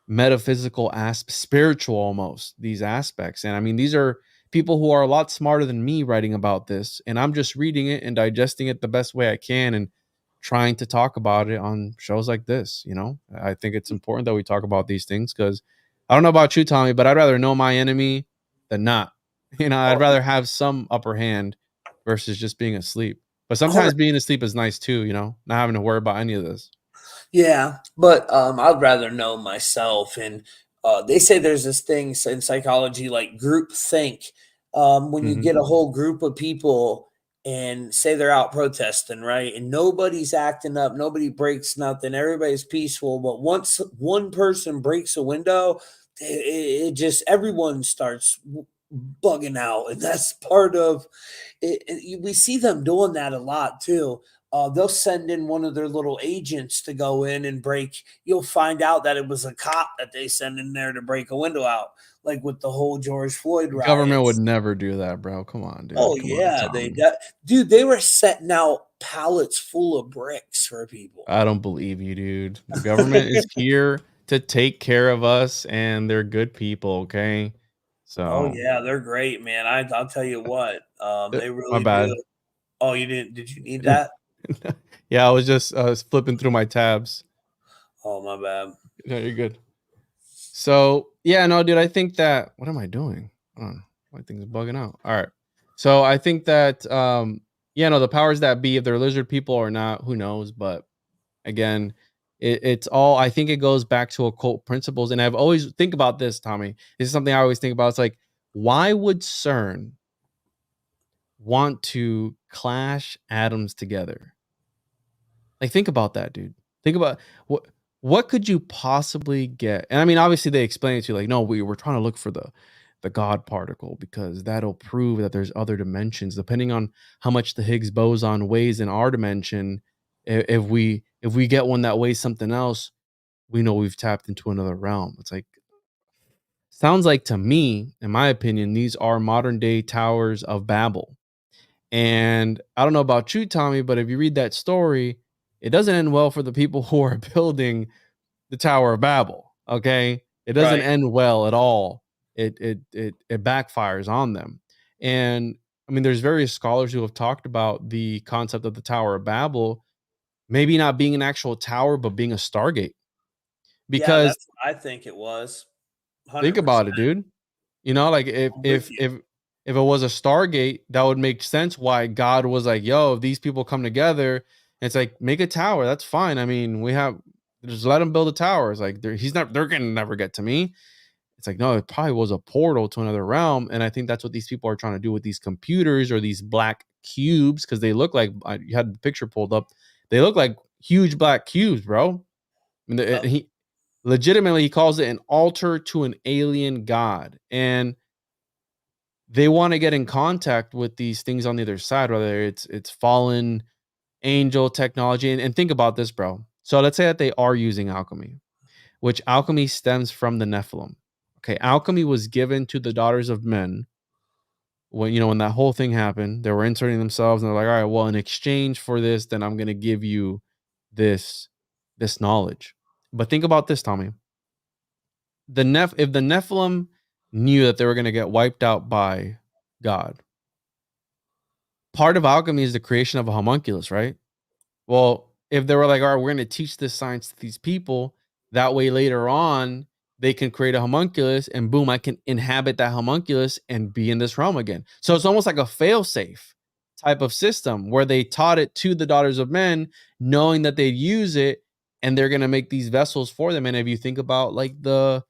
metaphysical spiritual, almost, these aspects. And I mean, these are people who are a lot smarter than me writing about this, and I'm just reading it and digesting it the best way I can and trying to talk about it on shows like this. I think it's important that we talk about these things, because I don't know about you, Tommy, but I'd rather know my enemy than not. I'd
Oh,
rather have some upper hand versus just being asleep. But
hundred-
sometimes being asleep is nice too, not having to worry about any of this.
yeah, but I'd rather know myself. And they say there's this thing in psychology like group think. When you
Mhm.
get a whole group of people and say they're out protesting, right? And nobody's acting up, nobody breaks nothing, everybody's peaceful. But once one person breaks a window, it just everyone starts bugging out, and that's part of it. We see them doing that a lot too. They'll send in one of their little agents to go in and break. You'll find out that it was a cop that they send in there to break a window out, like with the whole George Floyd
Government would
riots.
never do that, bro. Come on,
Oh
dude. Come on,
yeah,
Tommy.
dude, they were setting out pallets full of bricks for people.
I don't believe you, dude. The government is here to take care of us, and they're good people, okay?
Oh
So,
yeah, they're great, man. I'll tell you what, they
my
really do.
bad.
Oh, you didn't? Did you need that?
Yeah, I was just flipping through my tabs.
Oh my bad.
No, you're good. So, yeah, no, dude, I think that, what am I doing? Hold on. My thing's bugging out. All right. So, I think that yeah, no, the powers that be, if they're lizard people or not, who knows, but again, it's all, I think it goes back to occult principles. And I've always think about this, Tommy. This is something I always think about. It's like, why would CERN want to clash atoms together? Like, think about that, dude. Think about what could you possibly get? And I mean, obviously they explain it to you like, no, we're trying to look for the God particle, because that'll prove that there's other dimensions. Depending on how much the Higgs boson weighs in our dimension, if we get one that weighs something else, we know we've tapped into another realm. It's like, sounds like to me, in my opinion, these are modern day towers of Babel. And I don't know about you, Tommy, but if you read that story, it doesn't end well for the people who are building the Tower of Babel. Okay, it doesn't
Right.
end well at all. It backfires on them. And I mean, there's various scholars who have talked about the concept of the Tower of Babel maybe not being an actual tower, but being a Stargate.
Yeah,
Because
that's what I think it was.
think
100%.
about it, dude. Like, if
I'm with
if
you.
if if it was a Stargate, that would make sense why God was like, "Yo, if these people come together, it's like, make a tower. That's fine. I mean, we have just let them build a tower." It's like, they're gonna never get to me. It's like, no, it probably was a portal to another realm, and I think that's what these people are trying to do with these computers or these black cubes, because they look like, you had the picture pulled up. They look like huge black cubes, bro. I mean,
Yep.
he legitimately, he calls it an altar to an alien god, and they want to get in contact with these things on the other side, whether it's fallen angel technology. And think about this, bro. So let's say that they are using alchemy, which alchemy stems from the Nephilim. Okay, alchemy was given to the daughters of men when that whole thing happened. They were inserting themselves, and they're like, all right, well, in exchange for this, then I'm going to give you this knowledge. But think about this, Tommy. If the Nephilim knew that they were going to get wiped out by God, part of alchemy is the creation of a homunculus, right? Well, if they were like, all right, we're going to teach this science to these people, that way later on they can create a homunculus, and boom, I can inhabit that homunculus and be in this realm again. So it's almost like a fail-safe type of system where they taught it to the daughters of men, knowing that they'd use it, and they're going to make these vessels for them. And if you think about like the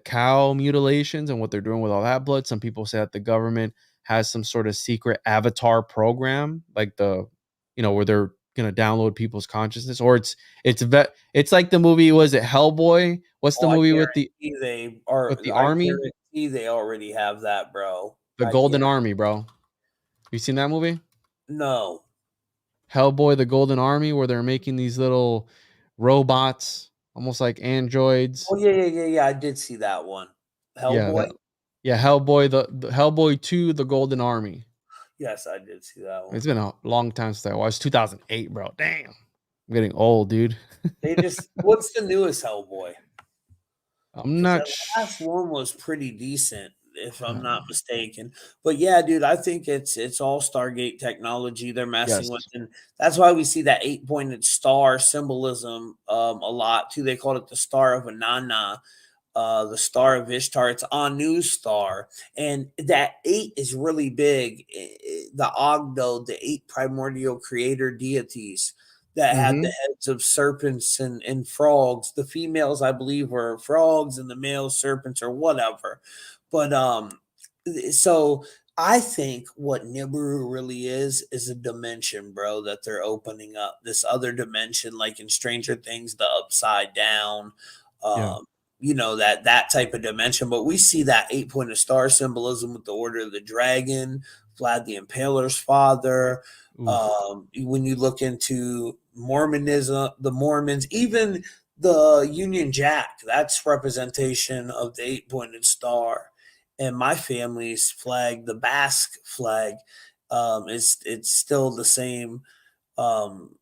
cow mutilations and what they're doing with all that blood, some people say that the government has some sort of secret avatar program, like where they're gonna download people's consciousness, or it's like the movie, was it Hellboy? What's the
Oh, I
movie
guarantee they are.
with the
I
army?
guarantee they already have that, bro.
The
I
Golden
guarantee.
Army, bro. You seen that movie?
No.
Hellboy, the Golden Army, where they're making these little robots, almost like androids.
Oh yeah. I did see that one.
Yeah,
Hellboy.
Hellboy, the Hellboy 2, the Golden Army.
Yes, I did see that one.
It's been a long time since I watched. 2008, bro. Damn. I'm getting old, dude.
What's the newest Hellboy?
I'm
Because
not
that last one was pretty decent, if I'm not
uh,
mistaken. But yeah, dude, I think it's all Stargate technology they're messing
yes.
with, and that's why we see that 8-pointed star symbolism a lot too. They called it the Star of Anana, the Star of Ishtar. It's Anu's star, and that 8 is really big. The Ogdo, the 8 primordial creator deities that had the
Mm-hmm.
heads of serpents and frogs. The females, I believe, were frogs, and the males serpents or whatever. But so I think what Nibiru really is a dimension, bro, that they're opening up. This other dimension, like in Stranger Things, the upside down.
Yeah.
Um, that type of dimension. But we see that 8-pointed star symbolism with the Order of the Dragon, Vlad the Impaler's father.
Oof.
When you look into Mormonism, the Mormons, even the Union Jack, that's representation of the 8-pointed star. And my family's flag, the Basque flag, it's still the same um,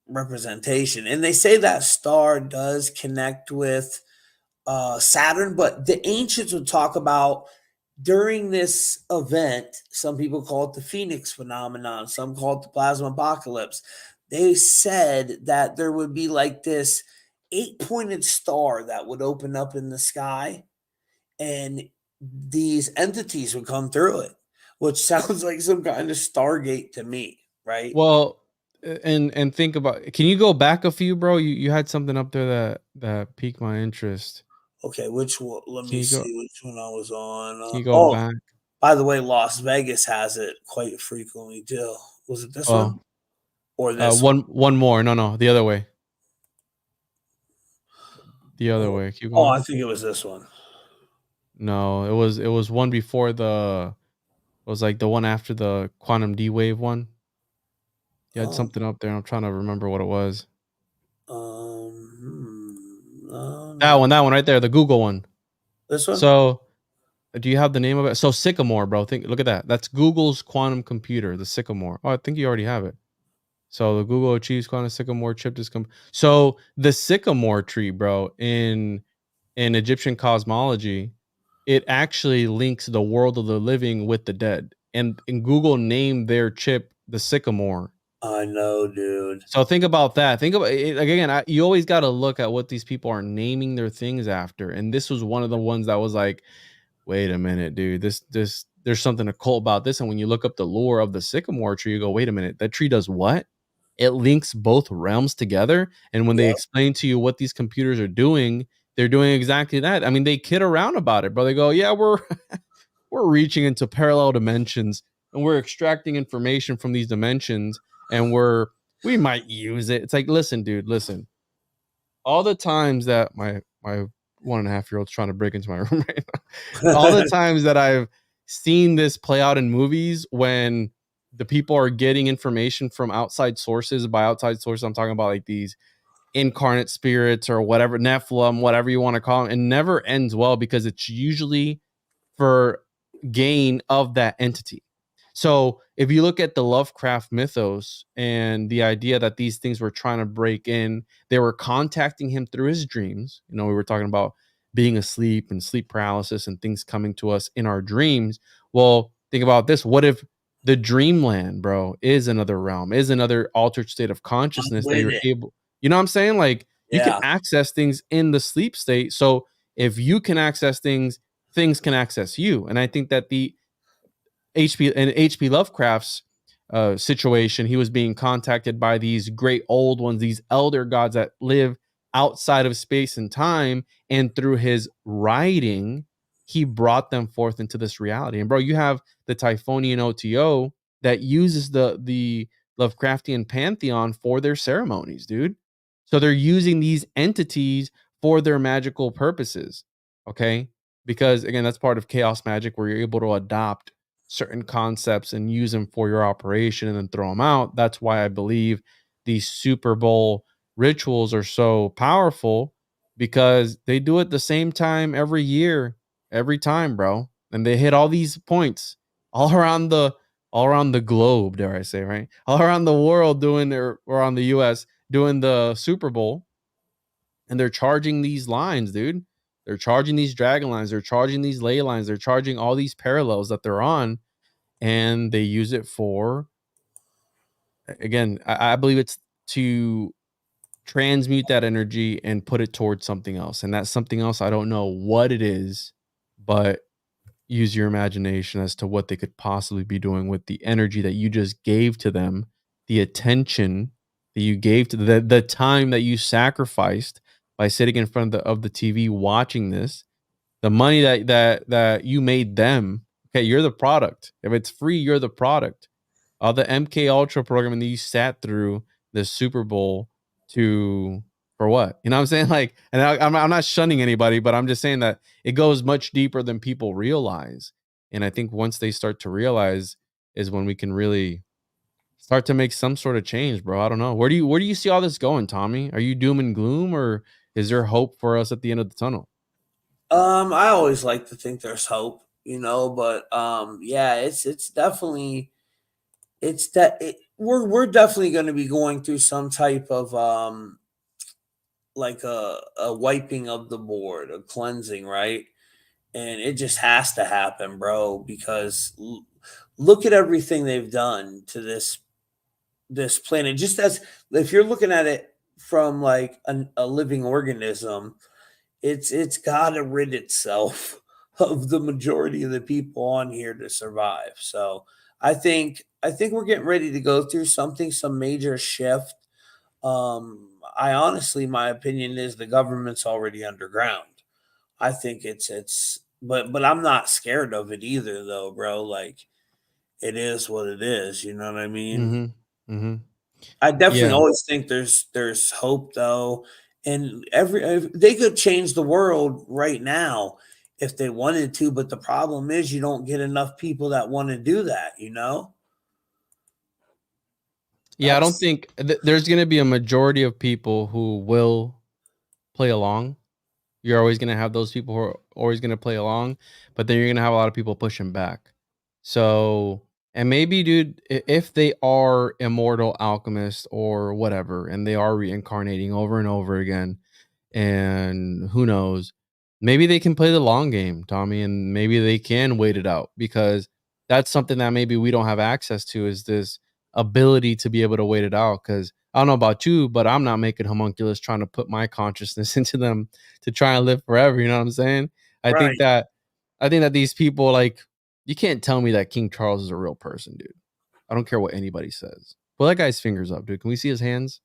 representation. And they say that star does connect with Saturn, but the ancients would talk about during this event, some people call it the Phoenix phenomenon, some call it the plasma apocalypse. They said that there would be like this 8-pointed star that would open up in the sky, and these entities would come through it, which sounds like some kind of Stargate to me, right?
Well, and think about, can you go back a few, bro? You had something up there that piqued my interest.
Okay, which one? Let
Can
me
you go
see which one I was on.
can you go
Oh,
back?
by the way, Las Vegas has it quite frequently too. Was it this one
Well,
or this one?
one more. No, the other way. The other
Oh,
way. Keep
oh,
going.
I think it was this one.
No, it was one before it was like the one after the quantum D wave one. You had
Um,
something up there. I'm trying to remember what it was.
no,
That one right there, the Google one.
this one.
So, do you have the name of it? So Sycamore, bro. Look at that. That's Google's quantum computer, the Sycamore. Oh, I think you already have it. So the Google achieves quantum Sycamore chip is so the Sycamore tree, bro, in Egyptian cosmology, it actually links the world of the living with the dead. And Google named their chip the Sycamore.
I know, dude.
So think about that. Think about it, like, again. You always got to look at what these people are naming their things after. And this was one of the ones that was like, wait a minute, dude. This there's something occult about this. And when you look up the lore of the sycamore tree, you go, wait a minute, that tree does what? It links both realms together. And when they
Yep.
explain to you what these computers are doing, they're doing exactly that. I mean, they kid around about it, but they go, yeah, we're reaching into parallel dimensions and we're extracting information from these dimensions, and we might use it. It's like, listen, dude, listen. All the times that my 1.5-year-old's trying to break into my room right now, all the times that I've seen this play out in movies when the people are getting information from outside sources. By outside sources, I'm talking about like these incarnate spirits or whatever, Nephilim, whatever you want to call them. It never ends well because it's usually for gain of that entity. So if you look at the Lovecraft mythos and the idea that these things were trying to break in, they were contacting him through his dreams. We were talking about being asleep and sleep paralysis and things coming to us in our dreams. Well, think about this. What if the dreamland, bro, is another realm, is another altered state of
I'm
consciousness that
with
you're
it.
able, you know what I'm saying? Like you can
Yeah.
access things in the sleep state. So if you can access things, things can access you. And I think that the H.P. Lovecraft's situation, he was being contacted by these great old ones, these elder gods that live outside of space and time. And through his writing, he brought them forth into this reality. And bro, you have the Typhonian OTO that uses the Lovecraftian pantheon for their ceremonies, dude. So they're using these entities for their magical purposes. Okay. Because again, that's part of chaos magic where you're able to adopt certain concepts and use them for your operation and then throw them out. That's why I believe these Super Bowl rituals are so powerful, because they do it the same time every year, every time, bro. And they hit all these points all around the globe, dare I say, right? All around the world doing or on the US doing the Super Bowl. And they're charging these lines, dude. They're charging these dragon lines. They're charging these ley lines. They're charging all these parallels that they're on, and they use it for, again, I believe it's to transmute that energy and put it towards something else. And that something else, I don't know what it is, but use your imagination as to what they could possibly be doing with the energy that you just gave to them, the attention that you gave to the time that you sacrificed by sitting in front of the TV watching this, the money that you made them. Okay, you're the product. If it's free, you're the product. The MK Ultra program that you sat through the Super Bowl to, for what? You know what I'm saying? Like, and I'm not shunning anybody, but I'm just saying that it goes much deeper than people realize. And I think once they start to realize is when we can really start to make some sort of change, bro. I don't know. Where do you see all this going, Tommy? Are you doom and gloom, or is there hope for us at the end of the tunnel?
I always like to think there's hope, but yeah, it's definitely it's that it, we're definitely going to be going through some type of like a wiping of the board, a cleansing, right? And it just has to happen, bro, because look at everything they've done to this planet. Just as if you're looking at it from like a living organism, it's got to rid itself of the majority of the people on here to survive. So I think we're getting ready to go through some major shift. I honestly, my opinion is the government's already underground. I think but I'm not scared of it either, though, bro. Like it is what it is. You know what I mean?
Mm-hmm. Mm-hmm.
I definitely
Yeah.
always think there's hope though, and they could change the world right now if they wanted to. But the problem is you don't get enough people that want to do that.
Yeah, I don't
That's
think there's going to be a majority of people who will play along. You're always going to have those people who are always going to play along, but then you're going to have a lot of people pushing back. So, and maybe, dude, if they are immortal alchemists or whatever, and they are reincarnating over and over again, and who knows, maybe they can play the long game, Tommy, and maybe they can wait it out, because that's something that maybe we don't have access to, is this ability to be able to wait it out. Because I don't know about you, but I'm not making homunculus trying to put my consciousness into them to try and live forever. You know what I'm saying? I think
right.
that I think that these people, like, you can't tell me that King Charles is a real person, dude. I don't care what anybody says. Pull that guy's fingers up, dude. Can we see his hands?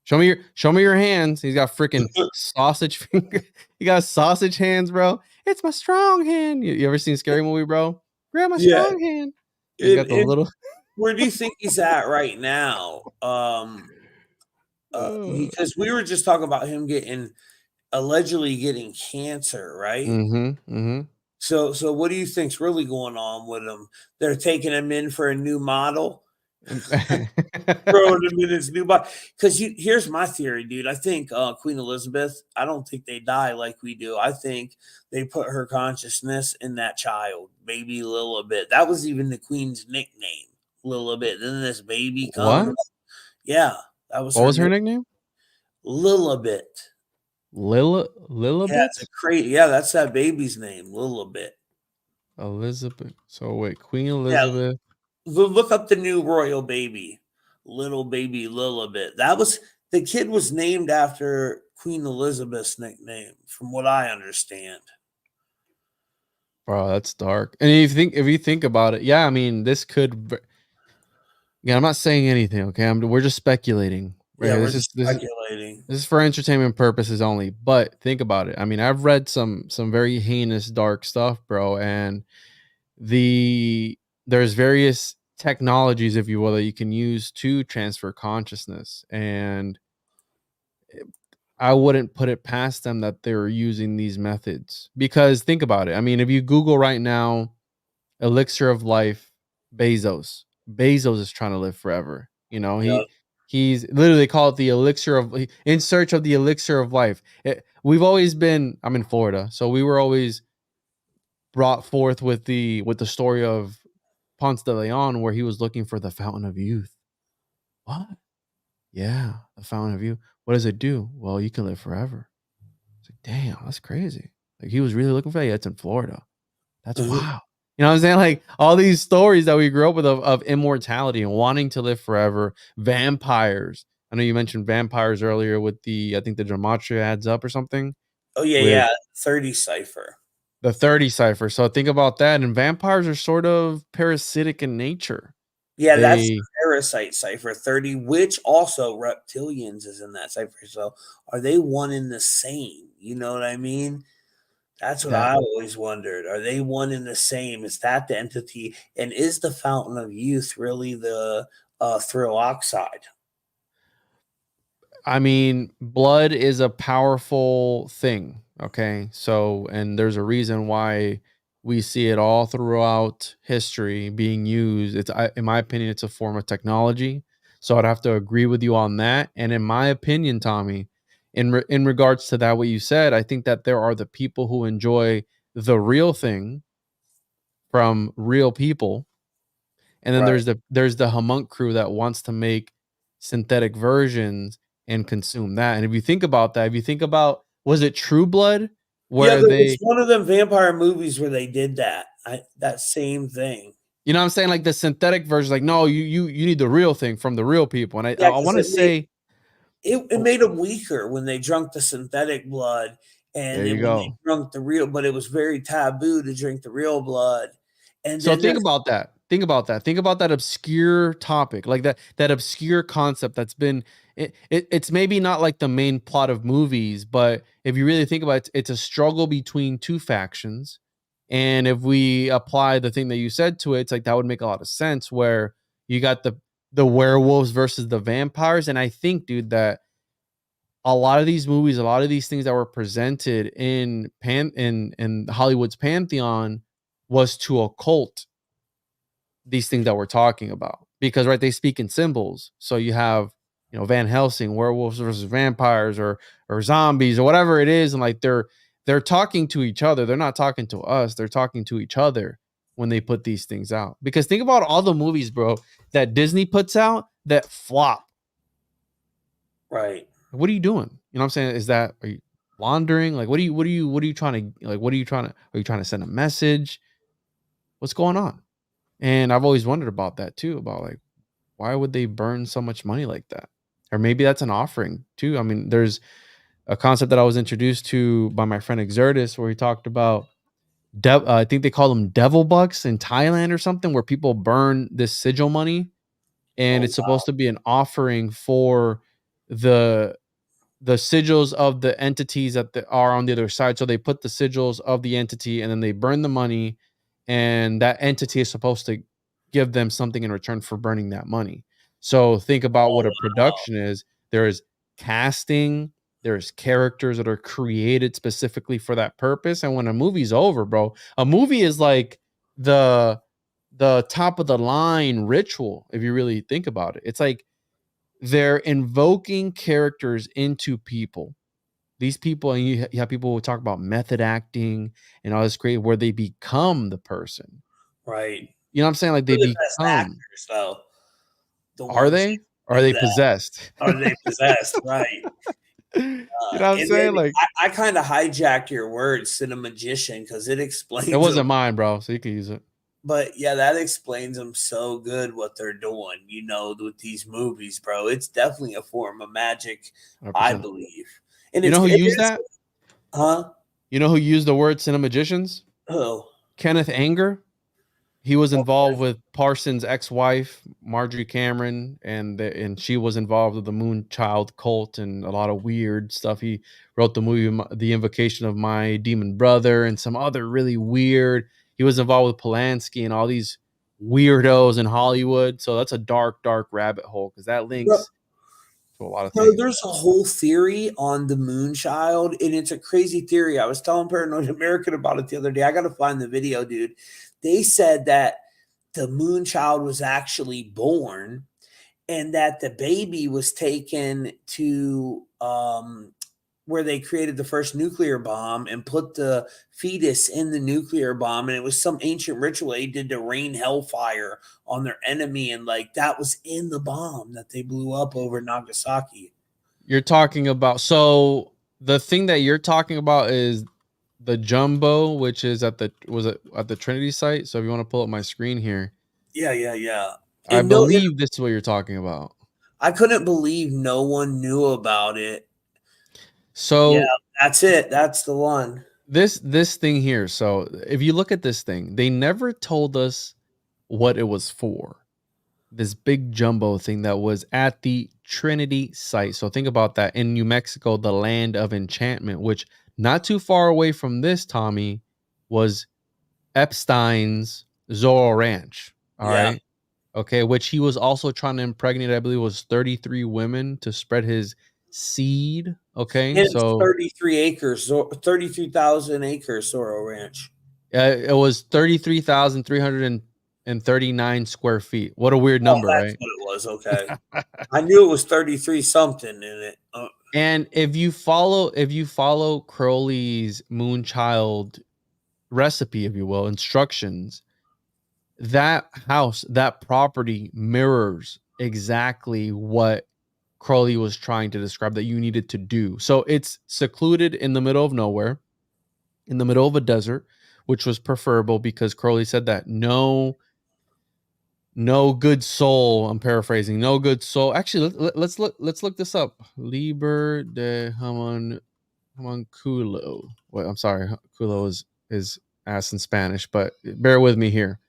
Show me your hands. He's got freaking sausage finger. He got sausage hands, bro. It's my strong hand. You ever seen Scary Movie, bro? Grab my
Yeah.
strong hand. He's got the
And
little.
where do you think he's at right now? Because we were just talking about him allegedly getting cancer, right?
Mm-hmm. Mm-hmm.
So what do you think's really going on with him? They're taking him in for a new model, Throwing him in his new body. Because here's my theory, dude. I think Queen Elizabeth, I don't think they die like we do. I think they put her consciousness in that child, baby Lilibet. That was even the Queen's nickname, Lilibet. Then this baby comes.
What?
Yeah, that was
What
her
was her
name,
nickname?
Lilibet. Yeah, it's a
Lilibet?
crazy. Yeah, that's that baby's name, Lilibet.
Elizabeth. So wait, Queen
Yeah,
Elizabeth.
look up the new royal baby, little baby Lilibet. That was the kid was named after Queen Elizabeth's nickname, from what I understand.
Bro, that's dark. And if you think about it, yeah, I mean, this could. Yeah, I'm not saying anything. Okay, we're just speculating right
Yeah,
here.
we're
This is
just
this is
speculating.
this is for entertainment purposes only. But think about it. I mean, I've read some very heinous, dark stuff, bro, and the there's various technologies, if you will, that you can use to transfer consciousness, and I wouldn't put it past them that they're using these methods because think about it. I mean, if you Google right now, elixir of life, Bezos is trying to live forever. You know,
Yeah.
he's literally called the elixir of in search of the elixir of life. We've always been. I'm in Florida, so we were always brought forth with the story of Ponce de Leon, where he was looking for the fountain of youth. What? Yeah, the fountain of youth. What does it do? Well, you can live forever. It's like, damn, that's crazy. Like he was really looking for that. Yeah, it's in Florida. That's
Mhm.
wow. You know what I'm saying? Like all these stories that we grew up with of immortality and wanting to live forever. Vampires. I know you mentioned vampires earlier with I think the Gematria adds up or something
Oh yeah,
with
yeah. 30 cipher.
the 30 cipher. So think about that. And vampires are sort of parasitic in nature.
Yeah, that's the
They,
parasite cipher 30, which also reptilians is in that cipher. So are they one in the same? You know what I mean? That's what
that
I always wondered. Are they one and the same? Is that the entity? And is the fountain of youth really the thrill oxide?
I mean, blood is a powerful thing. Okay. So, and there's a reason why we see it all throughout history being used. In my opinion, it's a form of technology. So I'd have to agree with you on that. And in my opinion, Tommy, in regards to that, what you said, I think that there are the people who enjoy the real thing from real people, and then
Right.
there's the homunc crew that wants to make synthetic versions and consume that. And if you think about that, if you think about was it True Blood
Yeah,
where
there was
they
one of them vampire movies where they did that. That same thing.
you know what I'm saying, like the synthetic version, like no, you need the real thing from the real people. And I
Yeah,
I
because
want to say
it
oh,
made them weaker when they drunk the synthetic blood, and
there
then
you
when they
go.
drunk the real, but it was very taboo to drink the real blood. And
So
then
think
there's
about that. Think about that. Think about that obscure topic, like that obscure concept that's been it's maybe not like the main plot of movies, but if you really think about it, it's a struggle between two factions. And if we apply the thing that you said to it, it's like that would make a lot of sense where you got the werewolves versus the vampires. And I think, dude, that a lot of these movies, a lot of these things that were presented in Hollywood's pantheon was to occult these things that we're talking about because right they speak in symbols, so you have Van Helsing, werewolves versus vampires, or zombies or whatever it is, and like they're talking to each other, they're not talking to us, they're talking to each other when they put these things out. Because think about all the movies, bro, that Disney puts out that flop.
right.
What are you doing? You know what I'm saying? Are you laundering? Like what are you trying to, like, are you trying to send a message? What's going on? And I've always wondered about that too, about like why would they burn so much money like that? Or maybe that's an offering too. I mean, there's a concept that I was introduced to by my friend Exertus where he talked about I think they call them devil bucks in Thailand or something, where people burn this sigil money, and
Oh
it's supposed to be an offering for the the sigils of the entities are on the other side. So they put the sigils of the entity and then they burn the money, and that entity is supposed to give them something in return for burning that money. So think about what a
wow.
production is. There is casting, there's characters that are created specifically for that purpose. And when a movie's over, bro, a movie is like the the top of the line ritual, if you really think about it. It's like they're invoking characters into people. These people, and you have people who talk about method acting and all this great, where they become the person.
Right.
You know what I'm saying? Like they
They're the best
become.
actors, though. The
Are
ones
they?
that
Or are
do
they
that.
possessed?
Are they possessed? Right.
You know what I'm
And
saying?
then
Like
I kind of hijacked your words, cinemagician, because it
it
explains them.
wasn't mine, bro. So you can use it.
But yeah, that explains them so good what they're doing, with these movies, bro. It's definitely a form of magic, I
100%.
believe. And
You know who
it
used
is,
that?
huh?
You know who used the word cinemagicians?
Oh,
Kenneth Anger. He was involved
okay.
with Parsons' ex-wife, Marjorie Cameron, and she was involved with the Moonchild cult and a lot of weird stuff. He wrote the movie The Invocation of My Demon Brother and some other really weird. He was involved with Polanski and all these weirdos in Hollywood. So that's a dark, dark rabbit hole because that
Bro,
links to a lot of
So
things.
there's a whole theory on the Moonchild, and it's a crazy theory. I was telling Paranoid American about it the other day. I got to find the video, dude. They said that the Moonchild was actually born, and that the baby was taken to where they created the first nuclear bomb and put the fetus in the nuclear bomb, and it was some ancient ritual they did to rain hellfire on their enemy, and like that was in the bomb that they blew up over Nagasaki.
You're talking about, so the thing that you're talking about is the jumbo, which is at the Trinity site. So if you want to pull up my screen here,
Yeah.
I
And no,
believe this is what you're talking about.
I couldn't believe no one knew about it. Yeah,
So
that's it. That's the one.
this thing here. So if you look at this thing, they never told us what it was for. This big jumbo thing that was at the Trinity site. So think about that in New Mexico, the land of enchantment, which not too far away from this, Tommy, was Epstein's Zorro Ranch. All
Yeah.
right. Okay. Which he was also trying to impregnate, I believe, was 33 women to spread his seed. Okay.
And it's
So
33 acres, 33,000 acres, Sorrow Ranch.
it was 33,339 square feet. What a weird
Oh,
number,
that's
right?
what it was. Okay. I knew it was 33 something in it.
And if you follow Crowley's Moonchild recipe, if you will, instructions, that house, that property mirrors exactly what Crowley was trying to describe that you needed to do. So it's secluded in the middle of nowhere, in the middle of a desert, which was preferable because Crowley said that no good soul, I'm paraphrasing, no good soul. Actually, let's look this up. Liber de homunculo. Well, I'm sorry, culo is ass in Spanish, but bear with me here.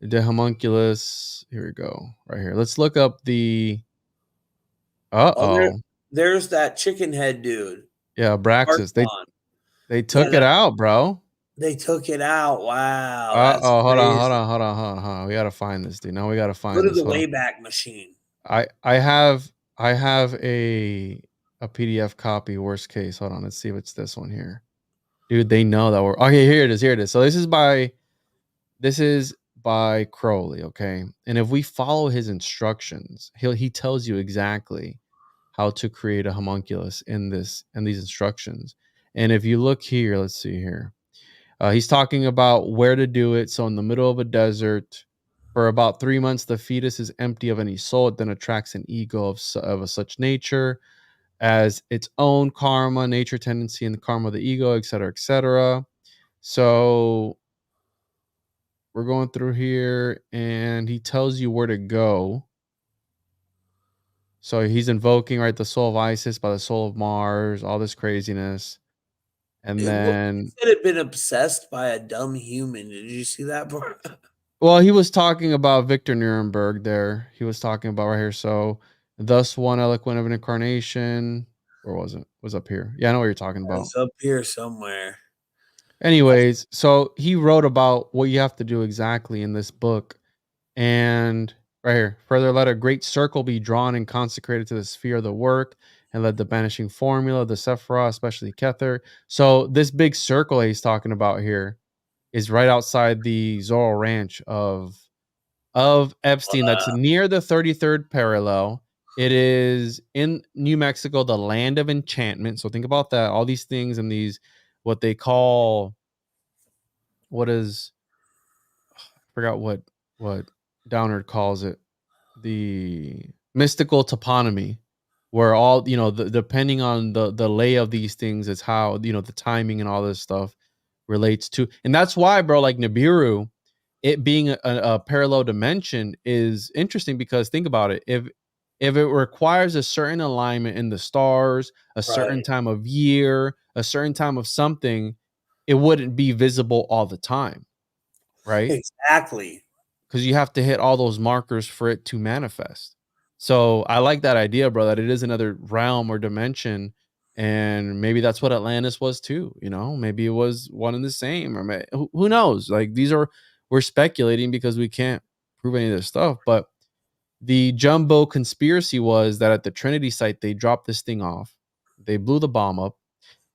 De homunculus. Here we go. Right here. Let's look up the.
Oh, there,
Uh-oh.
there's that chicken head dude.
Yeah, Braxis. They
Archon.
they
Yeah,
took it out, bro.
they took it out. Wow, that's
Uh-oh. Hold on, hold
crazy.
on, hold on, hold on, hold on. We gotta find this, dude. Now we gotta
Go
find
to
this.
the
Hold on.
Wayback Machine.
I have a PDF copy, worst case. Hold on, let's see if it's this one here. Dude, they know that we're okay. Here it is. Here it is. So this is by Crowley, okay? And if we follow his instructions, he tells you exactly how to create a homunculus in these instructions. And if you look here, let's see here. He's talking about where to do it. So in the middle of a desert, for about 3 months, the fetus is empty of any soul. It then attracts an ego of a such nature as its own karma, nature, tendency, and the karma of the ego, etc., etc. So we're going through here, and he tells you where to go. So he's invoking, right, the soul of Isis by the soul of Mars, all this craziness. And
He
then,
said it been obsessed by a dumb human. Did you see that part?
well, he was talking about Victor Nuremberg there. He was talking about right here. So, thus one eloquent of an incarnation, or was it? Was up here. Yeah, I know what you're talking about.
It's up here somewhere.
Anyways, so he wrote about what you have to do exactly in this book. And right here, further, let a great circle be drawn and consecrated to the sphere of the work, and let the banishing formula, the Sephirah, especially Kether. So this big circle he's talking about here is right outside the Zorro Ranch of of Epstein that's near the 33rd parallel. It is in New Mexico, the land of enchantment. So think about that. All these things and these, what they call, what is, I forgot what Downard calls it, the mystical toponymy, where all, depending on the lay of these things is how, the timing and all this stuff relates to. And that's why, bro, like Nibiru, it being a parallel dimension is interesting, because think about it. If it requires a certain alignment in the stars, a certain
Right.
time of year, a certain time of something, it wouldn't be visible all the time, right?
Exactly.
Because you have to hit all those markers for it to manifest. So I like that idea, bro, that it is another realm or dimension. And maybe that's what Atlantis was too. Maybe it was one and the same, or who knows? Like, we're speculating because we can't prove any of this stuff. But the jumbo conspiracy was that at the Trinity site, they dropped this thing off, they blew the bomb up.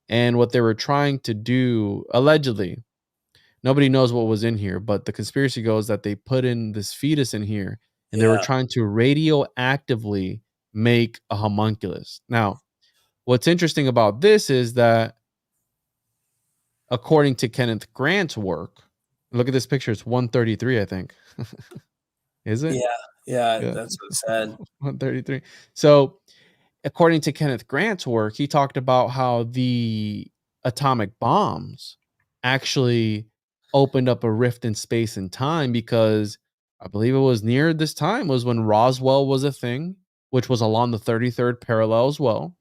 And what they were trying to do, allegedly, nobody knows what was in here, but the conspiracy goes that they put in this fetus in here, and they were
Yeah.
trying to radioactively make a homunculus. Now, what's interesting about this is that, according to Kenneth Grant's work, look at this picture. It's 133, I think. Is it?
Yeah. Yeah.
Yeah.
That's what it said.
133. So, according to Kenneth Grant's work, he talked about how the atomic bombs actually opened up a rift in space and time, because I believe it was near this time was when Roswell was a thing, which was along the 33rd parallel as well.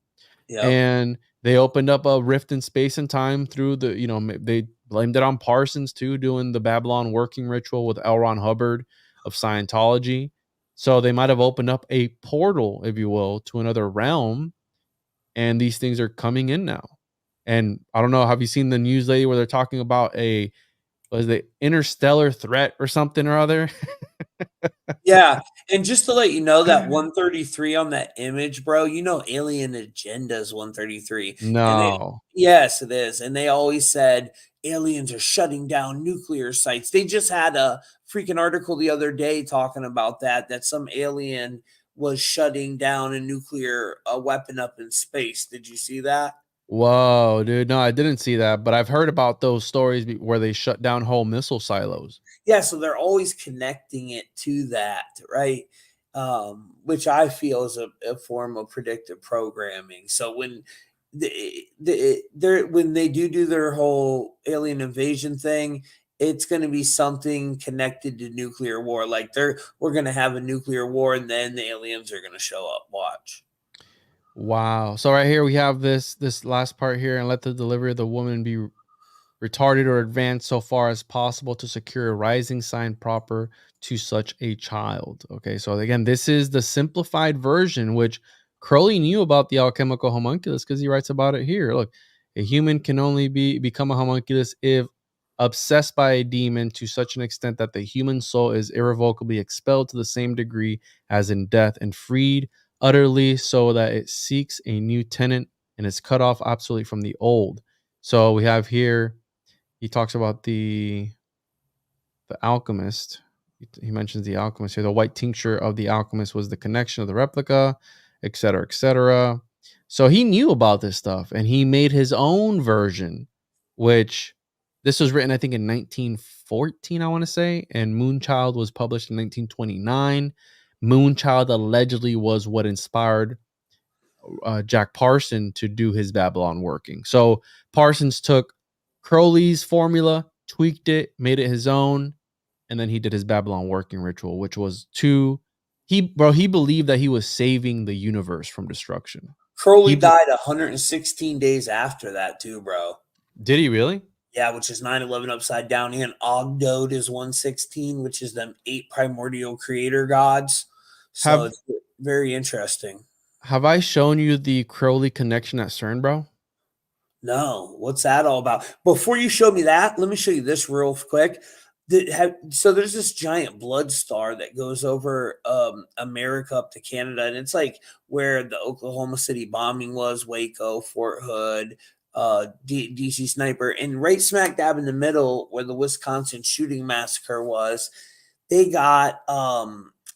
Yep.
And they opened up a rift in space and time through they blamed it on Parsons too, doing the Babylon working ritual with L. Ron Hubbard of Scientology. So they might have opened up a portal, if you will, to another realm, and these things are coming in now. And I don't know, have you seen the news lately where they're talking about was the interstellar threat or something or other?
Yeah, and just to let you know that 133 on that image, bro, Alien Agenda is 133. And they
No.
yes, it is. And they always said aliens are shutting down nuclear sites. They just had a freaking article the other day talking about that some alien was shutting down a nuclear weapon up in space. Did you see that?
Whoa, dude. No, I didn't see that, but I've heard about those stories where they shut down whole missile silos.
Yeah, so they're always connecting it to that, right? Which I feel is a form of predictive programming. So when they do their whole alien invasion thing, it's going to be something connected to nuclear war. Like we're going to have a nuclear war, and then the aliens are going to show up. Watch.
Wow. So right here we have this last part here, and let the delivery of the woman be retarded or advanced so far as possible to secure a rising sign proper to such a child. Okay, so again, this is the simplified version, which Crowley knew about the alchemical homunculus because he writes about it here. Look, a human can only become a homunculus if obsessed by a demon to such an extent that the human soul is irrevocably expelled to the same degree as in death, and freed utterly so that it seeks a new tenant and is cut off absolutely from the old. So we have here, he talks about the alchemist. He mentions the alchemist here. The white tincture of the alchemist was the connection of the replica, etc., etc. So he knew about this stuff, and he made his own version, which this was written, I think, in 1914, I want to say, and Moonchild was published in 1929. Moonchild allegedly was what inspired Jack Parson to do his Babylon working. So Parsons took Crowley's formula, tweaked it, made it his own, and then he did his Babylon working ritual, which was he believed that he was saving the universe from destruction.
Crowley
He
died 116 days after that, too, bro.
Did he really?
Yeah, which is 9/11 upside down. And Ogdode is 116, which is them 8 primordial creator gods. So
Have
it's very interesting.
have I shown you the Crowley connection at CERN, bro?
No, what's that all about? Before you show me that, let me show you this real quick. So there's this giant blood star that goes over America up to Canada, and it's like where the Oklahoma City bombing was, Waco, Fort Hood, DC Sniper, and right smack dab in the middle where the Wisconsin shooting massacre was. They got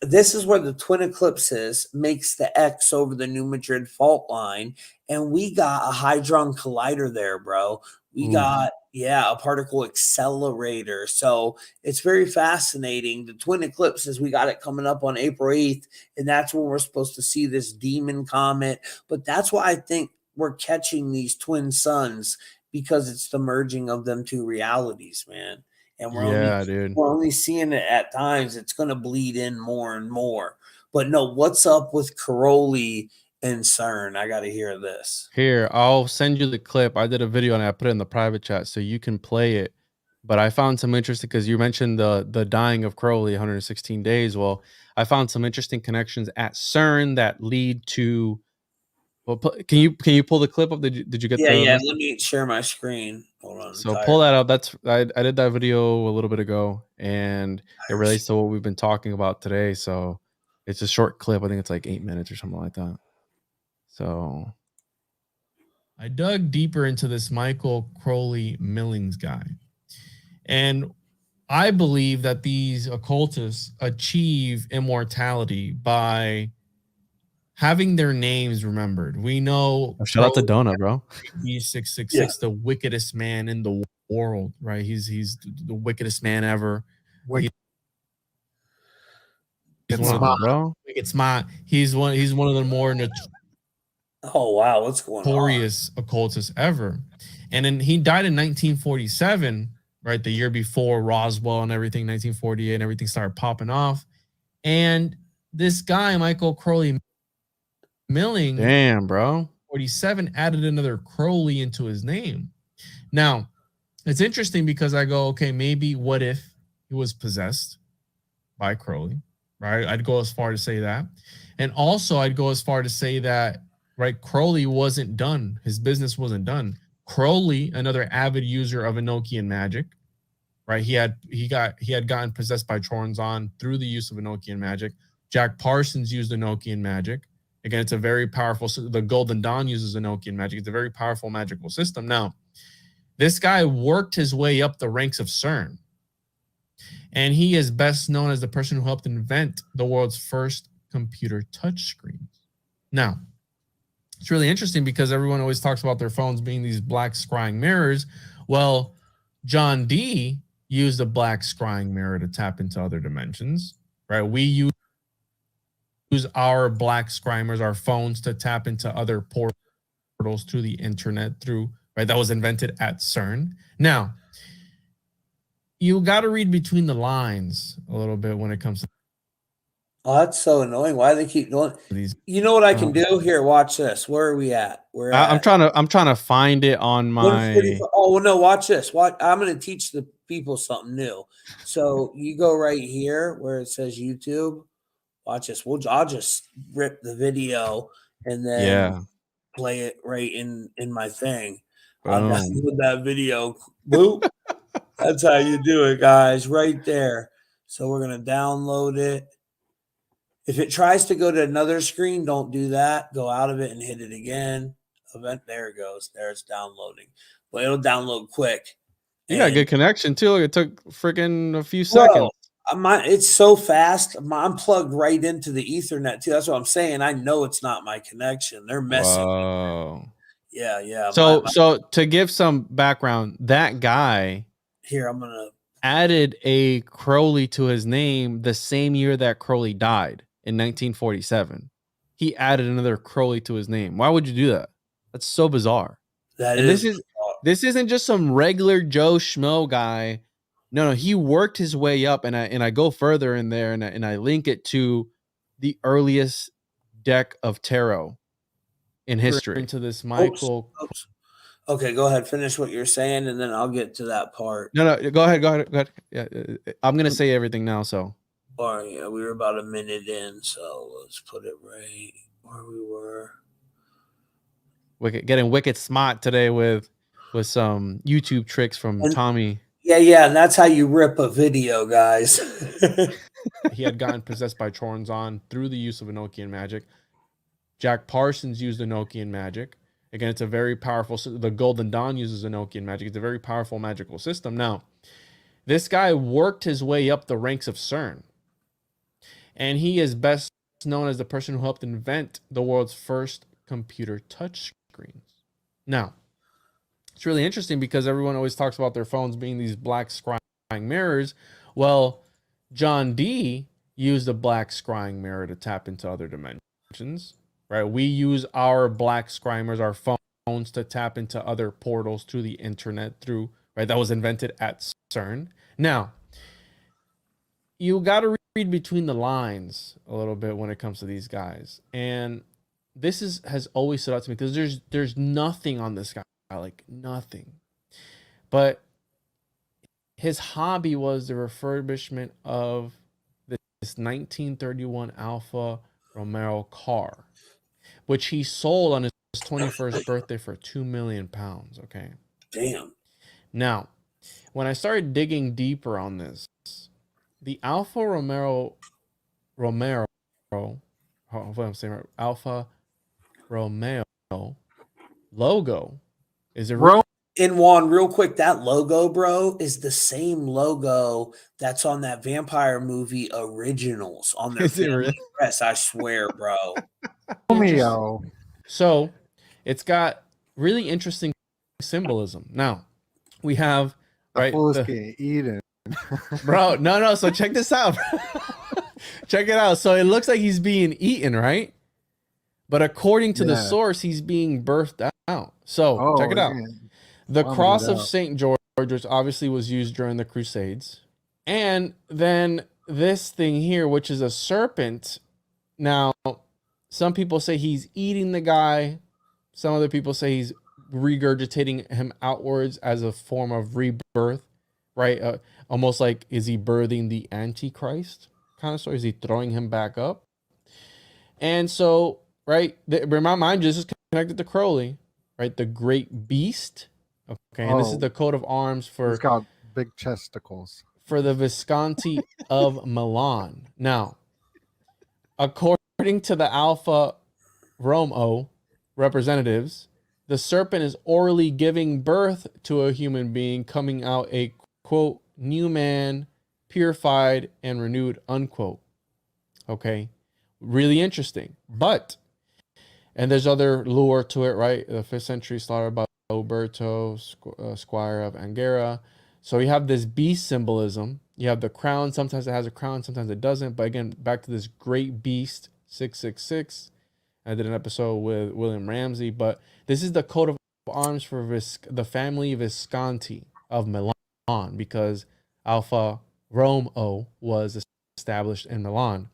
this is where the twin eclipses makes the X over the New Madrid fault line, and we got a hadron collider there, bro. We
Ooh.
got a particle accelerator. So it's very fascinating. The twin eclipses, we got it coming up on April 8th, and that's when we're supposed to see this demon comet. But that's why I think we're catching these twin suns, because it's the merging of them two realities, man. And
Yeah, dude.
we're only seeing it at times. It's going to bleed in more and more. But no, what's up with Caroli and CERN? I got to hear this.
Here, I'll send you the clip. I did a video and I put it in the private chat so you can play it. But I found some interesting, because you mentioned the dying of Crowley, 116 days. Well, I found some interesting connections at CERN that lead to. Well, can you pull the clip up? Did you get the
Yeah.
message?
Let me share my screen. Hold on. I'm
So
tired.
pull that up. I did that video a little bit ago, and it relates to what we've been talking about today. So it's a short clip. I think it's like 8 minutes or something like that. So I dug deeper into this Michael Crowley Millings guy, and I believe that these occultists achieve immortality by having their names remembered. We know
Shout out to Donut, bro.
He's 666, the wickedest man in the world, right? He's the wickedest man ever. He's one of the,
bro.
Wicked Smart. He's one of the more
Oh wow, what's going on?
notorious occultists ever. And then he died in 1947, right? The year before Roswell and everything, 1948, and everything started popping off. And this guy, Michael Crowley Milling,
Damn, bro.
47, added another Crowley into his name. Now, it's interesting because I go, okay, maybe what if he was possessed by Crowley, right? I'd go as far to say that. And also I'd go as far to say that, right, Crowley wasn't done. His business wasn't done. Crowley, another avid user of Enochian magic, right? He had gotten possessed by Choronzon through the use of Enochian magic. Jack Parsons used Enochian magic. Again, it's a very powerful, the Golden Dawn uses Enochian magic. It's a very powerful magical system. Now, this guy worked his way up the ranks of CERN, and he is best known as the person who helped invent the world's first computer touchscreens. Now, it's really interesting because everyone always talks about their phones being these black scrying mirrors. Well, John Dee used a black scrying mirror to tap into other dimensions, right? We use our black scrying mirrors, our phones, to tap into other portals through the internet, right? That was invented at CERN. Now, you got to read between the lines a little bit when it comes to.
Oh, that's so annoying. Why do they keep doing these? You know what I can do? Here, watch this. Where are we at?
I'm trying to find it on my.
Oh well, no, watch this. I'm going to teach the people something new. So you go right here where it says YouTube. Watch this. I'll just rip the video and then play it right in my thing. I'll download that video. Boop. That's how you do it, guys. Right there. So we're going to download it. If it tries to go to another screen, don't do that. Go out of it and hit it again. There it goes. There it's downloading. But it'll download quick.
You got a good connection too. It took freaking a few seconds.
It's so fast. I'm plugged right into the Ethernet too. That's what I'm saying. I know it's not my connection. They're messing with me. Yeah.
So to give some background, that guy
here, I'm gonna
added a Crowley to his name the same year that Crowley died in 1947. He added another Crowley to his name. Why would you do that? That's so bizarre. This isn't just some regular Joe Schmo guy. No, he worked his way up, and I go further in there, and I link it to the earliest deck of tarot in history.
Into this Michael.
Oops. Okay, go ahead. Finish what you're saying, and then I'll get to that part.
No, go ahead. Yeah, I'm gonna say everything now. So,
all right, yeah, we were about a minute in, so let's put it right where we were.
Getting wicked smart today with some YouTube tricks from Tommy.
Yeah, and that's how you rip a video, guys.
He had gotten possessed by Choronzon through the use of Enochian magic. Jack Parsons used Enochian magic. Again, it's a very powerful. The Golden Dawn uses Enochian magic. It's a very powerful magical system. Now, This guy worked his way up the ranks of CERN, and he is best known as the person who helped invent the world's first computer touchscreens. Now, it's really interesting because everyone always talks about their phones being these black scrying mirrors. Well, John Dee used a black scrying mirror to tap into other dimensions, right? We use our black scrying mirrors, our phones, to tap into other portals through the internet, through, right? That was invented at CERN. Now, you got to read between the lines a little bit when it comes to these guys. And this has always stood out to me because there's nothing on this guy, like nothing. But his hobby was the refurbishment of this 1931 Alfa Romeo car, which he sold on his 21st birthday for £2 million. Okay.
Damn.
Now, when I started digging deeper on this, the Alfa Romeo, Alfa Romeo logo is a
And Juan, real quick, that logo, bro, is the same logo that's on that vampire movie Originals on their family crest. I swear, bro.
So it's got really interesting symbolism. Now we have
Eden.
Bro, no. So check this out. Check it out. So it looks like he's being eaten, right? But according to the source, he's being birthed out. So check it out. The cross of St. George, which obviously was used during the Crusades. And then this thing here, which is a serpent. Now, some people say he's eating the guy. Some other people say he's regurgitating him outwards as a form of rebirth, right? Almost like, is he birthing the Antichrist kind of story? Is he throwing him back up? And so, right, my mind just is connected to Crowley, right? The great beast. Okay, and this is the coat of arms for...
He's got big chesticles.
For the Visconti of Milan. Now, according to the Alfa Romeo representatives, the serpent is orally giving birth to a human being, coming out a, quote, new man, purified and renewed, unquote. Okay, really interesting. But, and there's other lore to it, right? The 5th century slaughter by Oberto, squire of Angera. So you have this beast symbolism. You have the crown. Sometimes it has a crown, sometimes it doesn't. But again, back to this great beast, 666. I did an episode with William Ramsey. But this is the coat of arms for the family Visconti of Milan, because Alfa Romeo was established in Milan.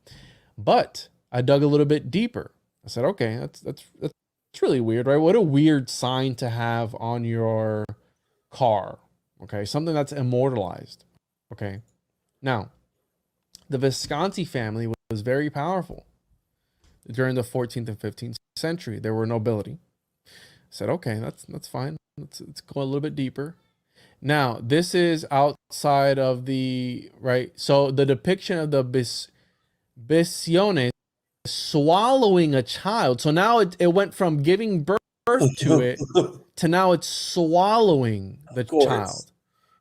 But I dug a little bit deeper. I said, okay, that's really weird, right? What a weird sign to have on your car. Okay, something that's immortalized. Okay, now the Visconti family was very powerful during the 14th and 15th century. There were nobility. I said, okay, that's fine. Let's go a little bit deeper. Now, this is outside of the, right? So the depiction of the Bisione swallowing a child. So now it went from giving birth to it to now it's swallowing the child.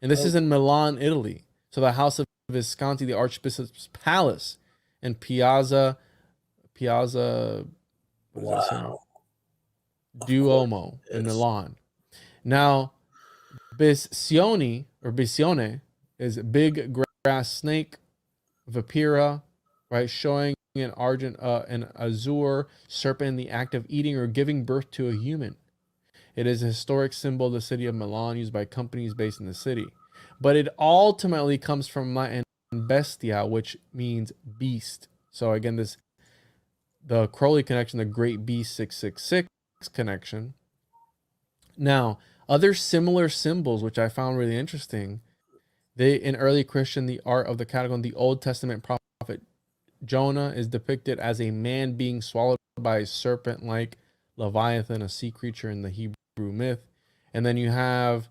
And this is in Milan, Italy. So the house of Visconti, the Archbishop's Palace in Piazza Duomo in Milan. Now, Bisione is big grass snake, Vipera, right? Showing an an azure serpent in the act of eating or giving birth to a human. It is a historic symbol of the city of Milan, used by companies based in the city. But it ultimately comes from Latin bestia, which means beast. So again, the Crowley connection, the great beast 666 connection. Now, other similar symbols, which I found really interesting, in early Christian, the art of the catacomb, the Old Testament prophet Jonah is depicted as a man being swallowed by a serpent-like Leviathan, a sea creature in the Hebrew myth. And then you have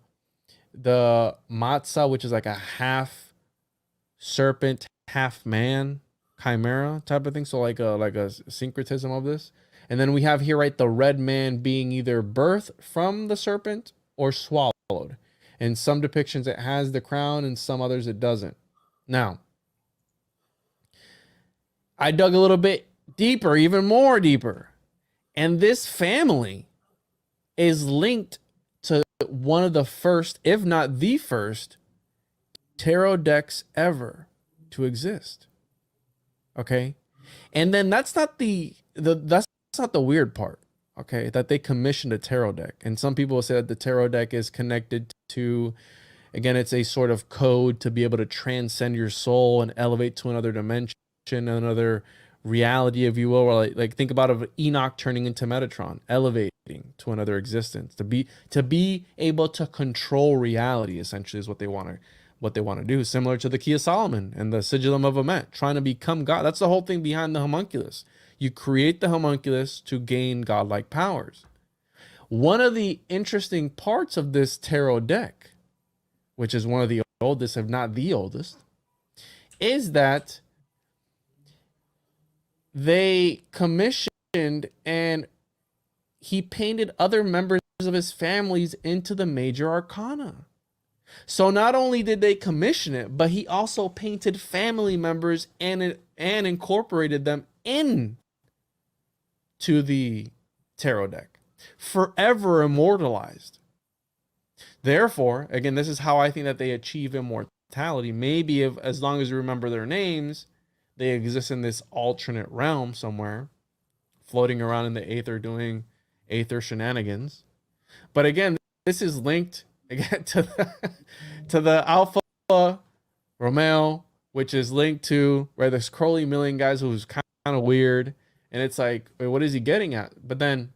the Matzah, which is like a half serpent, half man chimera type of thing. So like a syncretism of this. And then we have here, right, the red man being either birthed from the serpent or swallowed. In some depictions, it has the crown, and some others it doesn't. Now, I dug a little bit deeper, even more deeper. And this family is linked to one of the first, if not the first, tarot decks ever to exist. Okay? And then that's not the weird part. Okay, that they commissioned a tarot deck. And some people will say that the tarot deck is connected to, again, it's a sort of code to be able to transcend your soul and elevate to another dimension, another reality, if you will, or like think about of Enoch turning into Metatron, elevating to another existence, to be able to control reality, essentially, is what they want to do. Similar to the Key of Solomon and the Sigillum of Amet, trying to become God. That's the whole thing behind the homunculus. You create the homunculus to gain godlike powers. One of the interesting parts of this tarot deck, which is one of the oldest, if not the oldest, is that they commissioned and he painted other members of his families into the major arcana. So not only did they commission it, but he also painted family members and incorporated them in to the tarot deck, forever immortalized. Therefore, again, this is how I think that they achieve immortality. Maybe if, as long as you remember their names, they exist in this alternate realm somewhere, floating around in the aether doing aether shenanigans. But again, this is linked again to the Alpha Romeo, which is linked to this Crowley Million guys who's kind of weird. And it's like, wait, what is he getting at? But then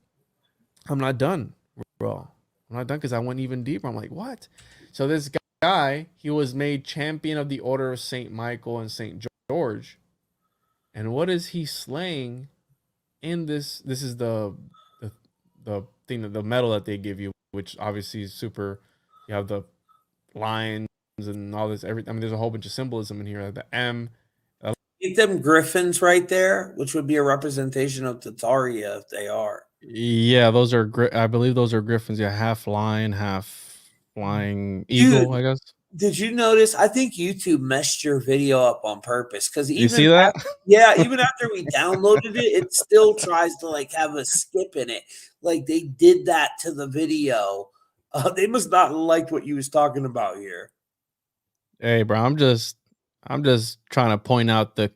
I'm not done, bro. I'm not done because I went even deeper. I'm like, what? So this guy, he was made champion of the Order of St. Michael and St. George. And what is he slaying in this? This is the thing, that the medal that they give you, which obviously is super. You have the lions and all this, everything. I mean, there's a whole bunch of symbolism in here. The M.
Get them griffins right there, which would be a representation of Tataria if they are.
Yeah, those are. I believe those are griffins. Yeah, half lion, half flying eagle.
Dude,
I guess.
Did you notice? I think YouTube messed your video up on purpose because
You see that?
even after we downloaded it, it still tries to like have a skip in it. Like they did that to the video. They must not have liked what you was talking about here.
Hey, bro, I'm just trying to point out the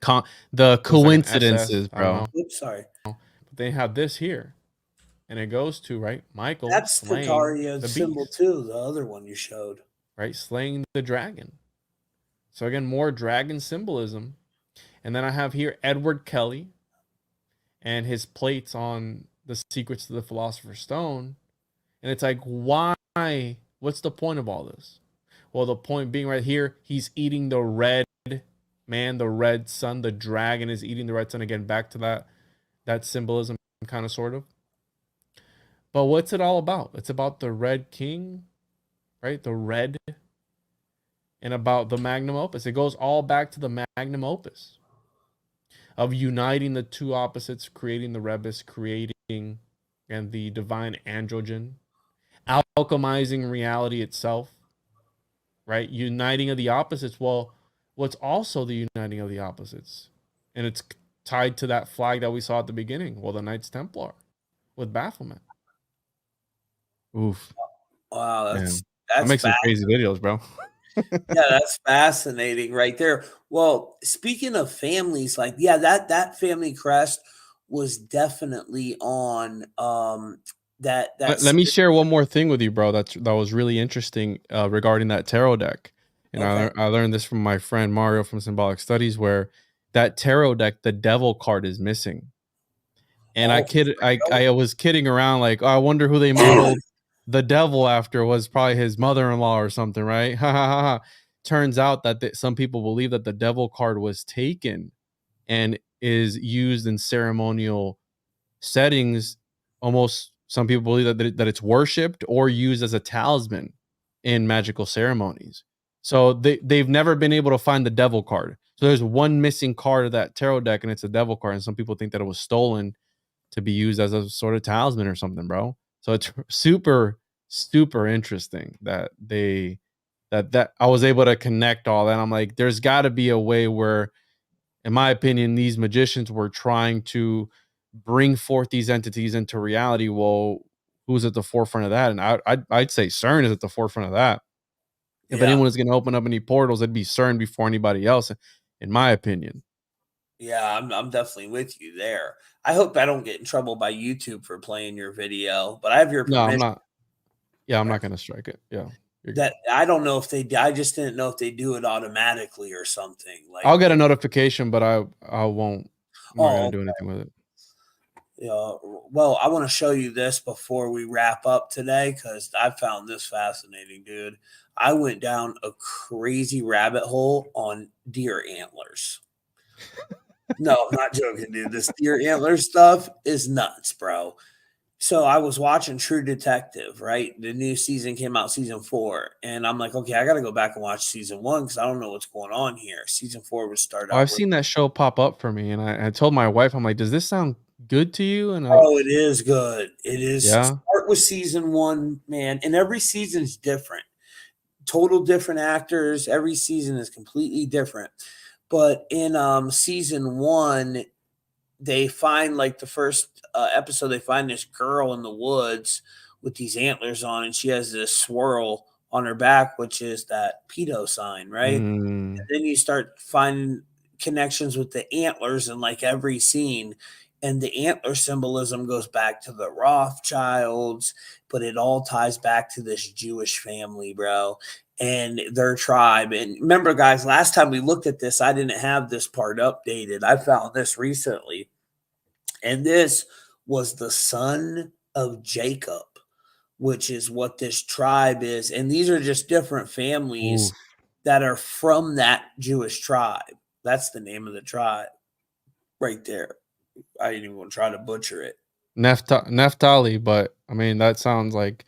coincidences, bro.
Oops, sorry.
But they have this here, and it goes to Michael.
That's
slaying
Tataria's
the
symbol
beast,
too. The other one you showed,
slaying the dragon. So again, more dragon symbolism, and then I have here Edward Kelly, and his plates on the Secrets to the Philosopher's Stone, and it's like, why? What's the point of all this? Well, the point being right here, he's eating the red man, the red sun. The dragon is eating the red sun. Again, back to that symbolism, kind of, sort of. But what's it all about? It's about the Red King, right? The red, and about the magnum opus. It goes all back to the magnum opus of uniting the two opposites, creating the rebus, creating and the divine androgen, alchemizing reality itself. Right? Uniting of the opposites. Well, what's also the uniting of the opposites? And it's tied to that flag that we saw at the beginning. Well, the Knights Templar with Baphomet. Oof.
wow,
I make some crazy videos, bro.
Yeah, that's fascinating right there. Well, speaking of families, like, yeah, that family crest was definitely on that.
Let me share one more thing with you, bro. That was really interesting regarding that tarot deck. And okay. I learned this from my friend Mario from Symbolic Studies, where that tarot deck, the devil card is missing. And I was kidding around, like, oh, I wonder who they modeled the devil after. Was probably his mother-in-law or something, right? Ha ha ha ha. Turns out that some people believe that the devil card was taken and is used in ceremonial settings. Almost, some people believe that it's worshipped or used as a talisman in magical ceremonies. So they've never been able to find the devil card. So there's one missing card of that tarot deck, and it's a devil card. And some people think that it was stolen to be used as a sort of talisman or something, bro. So it's super, super interesting that I was able to connect all that. I'm like, there's got to be a way where, in my opinion, these magicians were trying to bring forth these entities into reality. Well, who's at the forefront of that? And I'd say CERN is at the forefront of that. If
Yeah.
anyone was going to open up any portals, it'd be CERN before anybody else, in my opinion.
Yeah, I'm definitely with you there. I hope I don't get in trouble by YouTube for playing your video, but I have your
No, I'm
permission.
not. Yeah, I'm not going to strike it. Yeah.
That I don't know if I just didn't know if they do it automatically or something. Like,
I'll get a notification, but I won't. I'm not going
oh,
to do anything with it.
yeah. Well, I want to show you this before we wrap up today because I found this fascinating, dude. I went down a crazy rabbit hole on deer antlers. No, I'm not joking, dude. This deer antler stuff is nuts, bro. So I was watching True Detective, right? The new season came out, season 4, and I'm like, okay, I got to go back and watch season 1 because I don't know what's going on here. Season 4 would start
Oh,
out
I've
with,
seen that show pop up for me, and I told my wife, I'm like, does this sound good to you? And
oh, it is good. It is.
yeah,
Start with season 1, man, and every season's different. Total different actors. Every season is completely different. But in season 1, they find like the first episode, they find this girl in the woods with these antlers on, and she has this swirl on her back, which is that pedo sign, right? And then you start finding connections with the antlers in like every scene. And the antler symbolism goes back to the Rothschilds, but it all ties back to this Jewish family, bro, and their tribe. And remember, guys, last time we looked at this, I didn't have this part updated. I found this recently. And this was the son of Jacob, which is what this tribe is. And these are just different families
oof.
that are from that Jewish tribe. That's the name of the tribe right there. I didn't even want to try to butcher it.
Neftali, but I mean that sounds like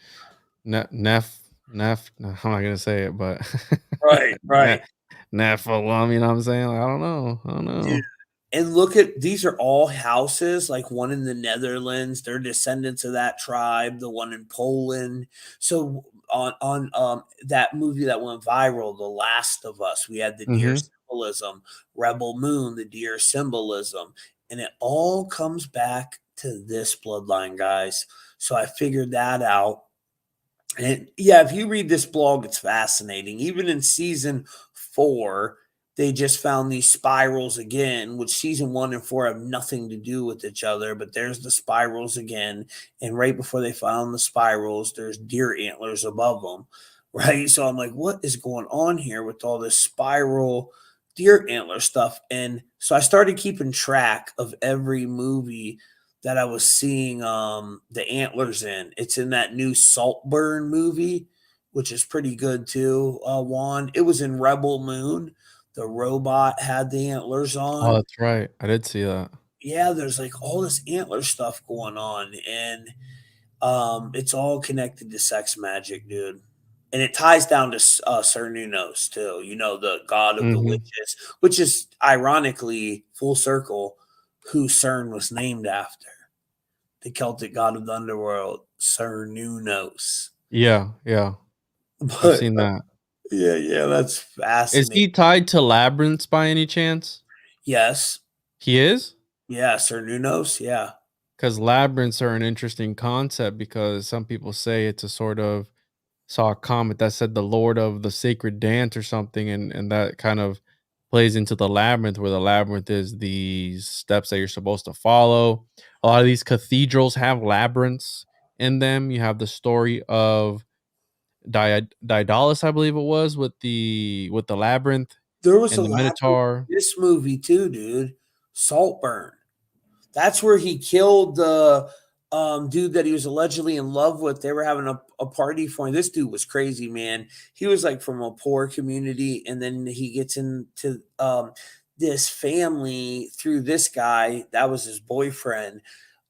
Nef. No, I'm not gonna say it, but
Right, right.
Nephilim. You know what I'm saying? Like, I don't know.
Dude, and look at these are all houses, like one in the Netherlands, they're descendants of that tribe, the one in Poland. So on that movie that went viral, The Last of Us, we had the deer
Mm-hmm.
symbolism, Rebel Moon, the deer symbolism, and it all comes back to this bloodline, guys. So I figured that out. And yeah, if you read this blog, it's fascinating. Even in season 4, they just found these spirals again, which season 1 and 4 have nothing to do with each other. But there's the spirals again. And right before they found the spirals, there's deer antlers above them. Right. So I'm like, what is going on here with all this spiral deer antler stuff? And so I started keeping track of every movie that I was seeing the antlers in. It's in that new Saltburn movie, which is pretty good too, Juan. It was in Rebel Moon. The robot had the antlers
Oh,
on.
that's right. I did see that.
Yeah, there's like all this antler stuff going on, and it's all connected to sex magic, dude. And it ties down to Sir Nunos too. You know, the god of the
Mm-hmm.
witches, which is ironically full circle who CERN was named after, the Celtic god of the underworld, Sir Nunos.
Yeah, yeah. I've
But
seen that.
yeah, that's
Is
fascinating.
he tied to labyrinths by any chance?
Yes,
He is?
yeah, Sir Nunos, yeah.
Because labyrinths are an interesting concept because some people say it's a sort of saw a comment that said the Lord of the Sacred Dance or something, and that kind of plays into the labyrinth, where the labyrinth is these steps that you're supposed to follow. A lot of these cathedrals have labyrinths in them. You have the story of Daedalus, I believe it was, with the labyrinth
There was a
and the
labyrinth
Minotaur.
in this movie too, dude. Saltburn. That's where he killed the dude that he was allegedly in love with. They were having a party for him. This dude was crazy, man. He was like from a poor community, and then he gets into this family through this guy. That was his boyfriend.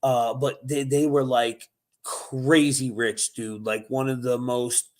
But they were like crazy rich, dude. Like one of the most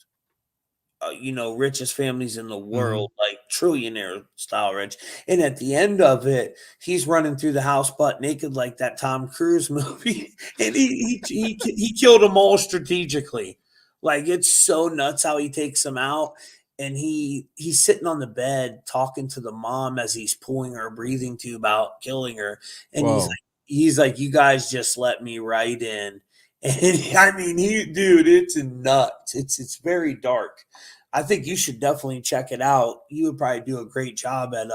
richest families in the
Mhm.
world, like trillionaire style rich. And at the end of it, he's running through the house butt naked like that Tom Cruise movie, and he killed them all strategically. Like, it's so nuts how he takes him out, and he's sitting on the bed talking to the mom as he's pulling her breathing tube out, killing her, and
Whoa.
he's like, "You guys just let me right in." And I mean, dude, it's nuts. It's very dark. I think you should definitely check it out. You would probably do a great job at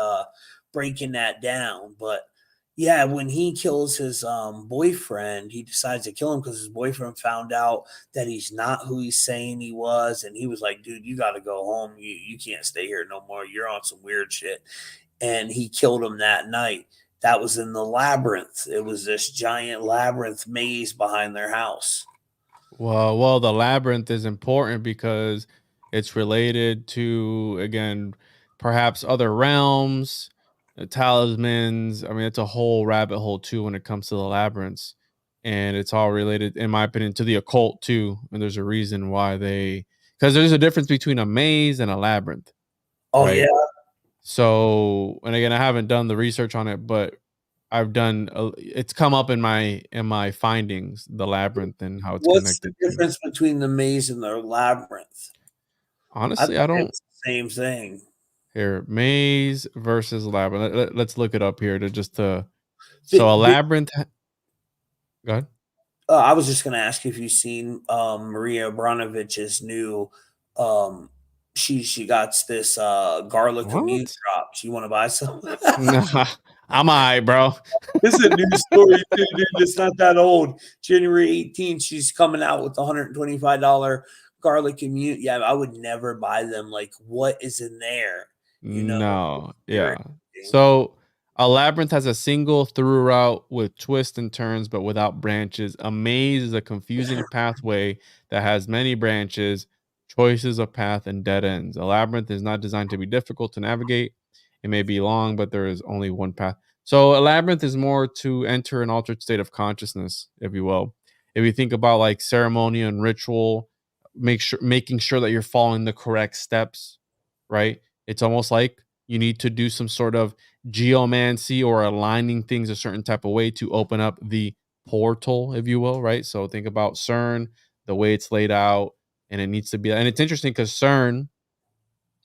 breaking that down. But yeah, when he kills his boyfriend, he decides to kill him because his boyfriend found out that he's not who he's saying he was, and he was like, "Dude, you got to go home. You can't stay here no more. You're on some weird shit." And he killed him that night. That was in the labyrinth. It was this giant labyrinth maze behind their house.
Well, the labyrinth is important because it's related to, again, perhaps other realms, talismans. I mean, it's a whole rabbit hole too when it comes to the labyrinths, and it's all related, in my opinion, to the occult too. And there's a reason why because there's a difference between a maze and a labyrinth,
Oh yeah.
right? So, and again, I haven't done the research on it, but I've done. It's come up in my findings, the labyrinth and how it's
What's the
connected to.
difference between the maze and the labyrinth? I
Honestly,
think
I don't.
it's the same thing.
Here, maze versus labyrinth. Let's look it up here to.
Bi-
So a
bi-
labyrinth. Go ahead.
I was just going to ask if you've seen Maria Abramovich's new. Um, she got this garlic immune
What?
drops. You want to buy some?
Nah, I'm alright, bro.
This is a new story too, dude. It's not that old. January 18th, she's coming out with $125 garlic immune. Yeah, I would never buy them. Like, what is in there? You know,
No,
very
yeah.
interesting.
So a labyrinth has a single through route with twists and turns, but without branches. A maze is a confusing pathway that has many branches, choices of path, and dead ends. A labyrinth is not designed to be difficult to navigate. It may be long, but there is only one path. So a labyrinth is more to enter an altered state of consciousness, if you will. If you think about like ceremony and ritual, making sure that you're following the correct steps, right? It's almost like you need to do some sort of geomancy or aligning things a certain type of way to open up the portal, if you will, right? So think about CERN, the way it's laid out, and it needs to be. And it's interesting because CERN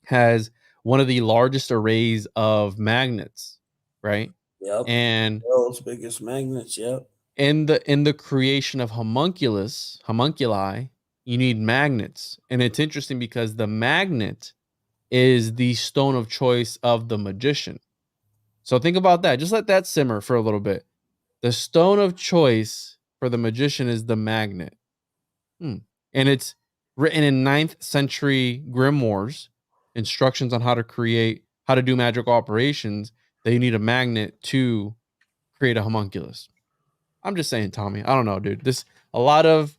has one of the largest arrays of magnets, right?
Yep.
And
World's biggest magnets. Yep.
in the creation of homunculi, you need magnets, and it's interesting because the magnet is the stone of choice of the magician. So think about that. Just let that simmer for a little bit. The stone of choice for the magician is the magnet. And it's written in ninth century grimoires, instructions on how to do magical operations, that you need a magnet to create a homunculus. I'm just saying, Tommy. I don't know, dude. This a lot of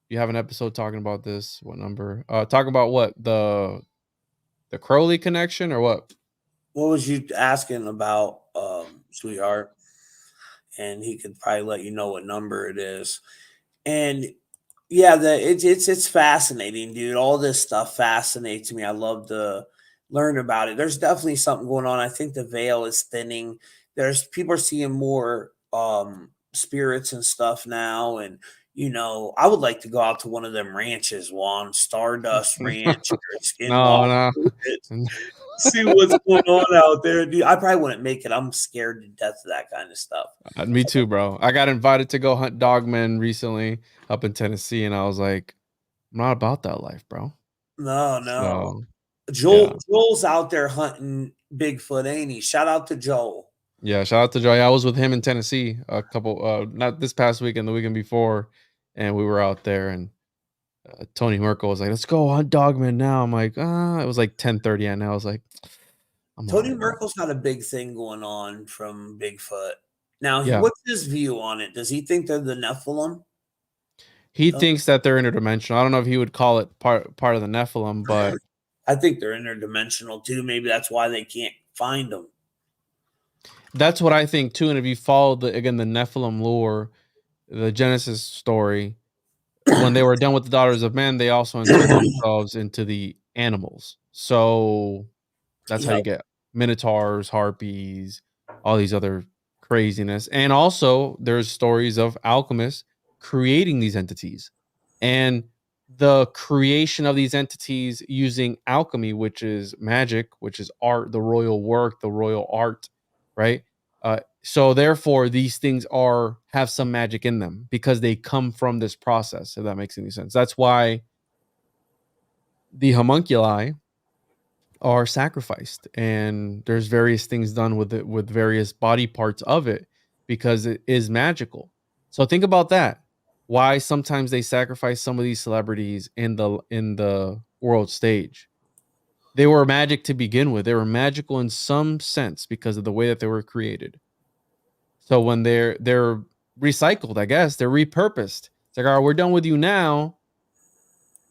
you have an episode talking about this. What number? Talking about what? The Crowley connection or what?
What was you asking about, sweetheart? And he could probably let you know what number it is. And yeah, it's fascinating, dude. All this stuff fascinates me. I love to learn about it. There's definitely something going on. I think the veil is thinning. There's people are seeing more spirits and stuff now. And I would like to go out to one of them ranches, Juan, Stardust Ranch or
No,
Skinwalker Ranch,
no.
see what's going on out there, dude. I probably wouldn't make it. I'm scared to death of that kind of stuff.
Me too, bro. I got invited to go hunt dogmen recently up in Tennessee, and I was like, I'm not about that life, bro.
No, no.
So yeah.
Joel's out there hunting Bigfoot, ain't he? Shout out to Joel.
Yeah, shout out to Joy. I was with him in Tennessee a couple not this past weekend, the weekend before, and we were out there and Tony Merkel was like, "Let's go hunt dogmen now." I'm like, it was like 10:30 and I was like, I'm all
Tony
right, bro.
Merkel's got a big thing going on from Bigfoot. Now,
Yeah.
what's his view on it? Does he think they're the Nephilim?
He thinks that they're interdimensional. I don't know if he would call it part of the Nephilim, but
I think they're interdimensional too. Maybe that's why they can't find them.
that's what I think too. And if you follow the Nephilim lore, the Genesis story, when they were done with the daughters of men, they also entered themselves into the animals. So that's how
Yep.
you get minotaurs, harpies, all these other craziness. And also there's stories of alchemists creating these entities And the creation of these entities using alchemy, which is magic, which is art, the royal work, the royal art, right? So therefore, these things have some magic in them because they come from this process. If that makes any sense, that's why the homunculi are sacrificed, and there's various things done with it, with various body parts of it, because it is magical. So think about that. Why sometimes they sacrifice some of these celebrities in the world stage. They were magic to begin with. They were magical in some sense because of the way that they were created. So when they're recycled, I guess they're repurposed. It's like, all right, we're done with you now.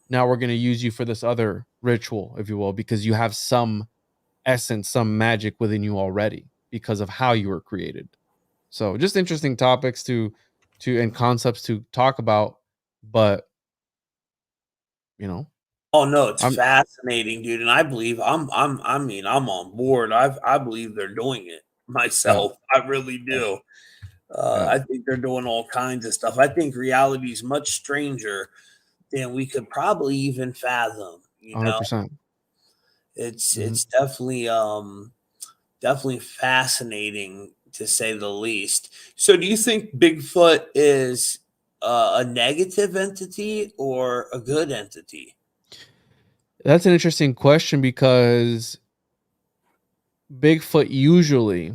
Now we're going to use you for this other ritual, if you will, because you have some essence, some magic within you already because of how you were created. So just interesting topics to and concepts to talk about. But you know,
Oh no, it's
I'm
fascinating, dude, and I believe I mean, I'm on board. I believe they're doing it
yeah,
myself. I really do.
yeah,
I think they're doing all kinds of stuff. I think reality is much stranger than we could probably even fathom. You know,
100%.
it's definitely fascinating to say the least. So, do you think Bigfoot is a negative entity or a good entity?
That's an interesting question because Bigfoot usually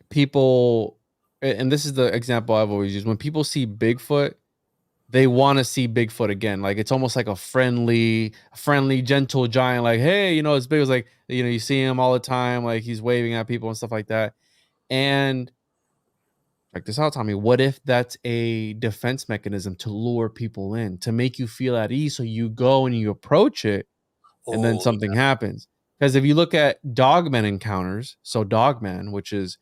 people, and this is the example I've always used, when people see Bigfoot, they want to see Bigfoot again. Like it's almost like a friendly, gentle giant. Like, hey, it's big. It's like, you see him all the time. Like he's waving at people and stuff like that. And check this out, Tommy. What if that's a defense mechanism to lure people in, to make you feel at ease? So you go and you approach it, and then
Oh,
something happens. Because if you look at dogman encounters, so dogman, which is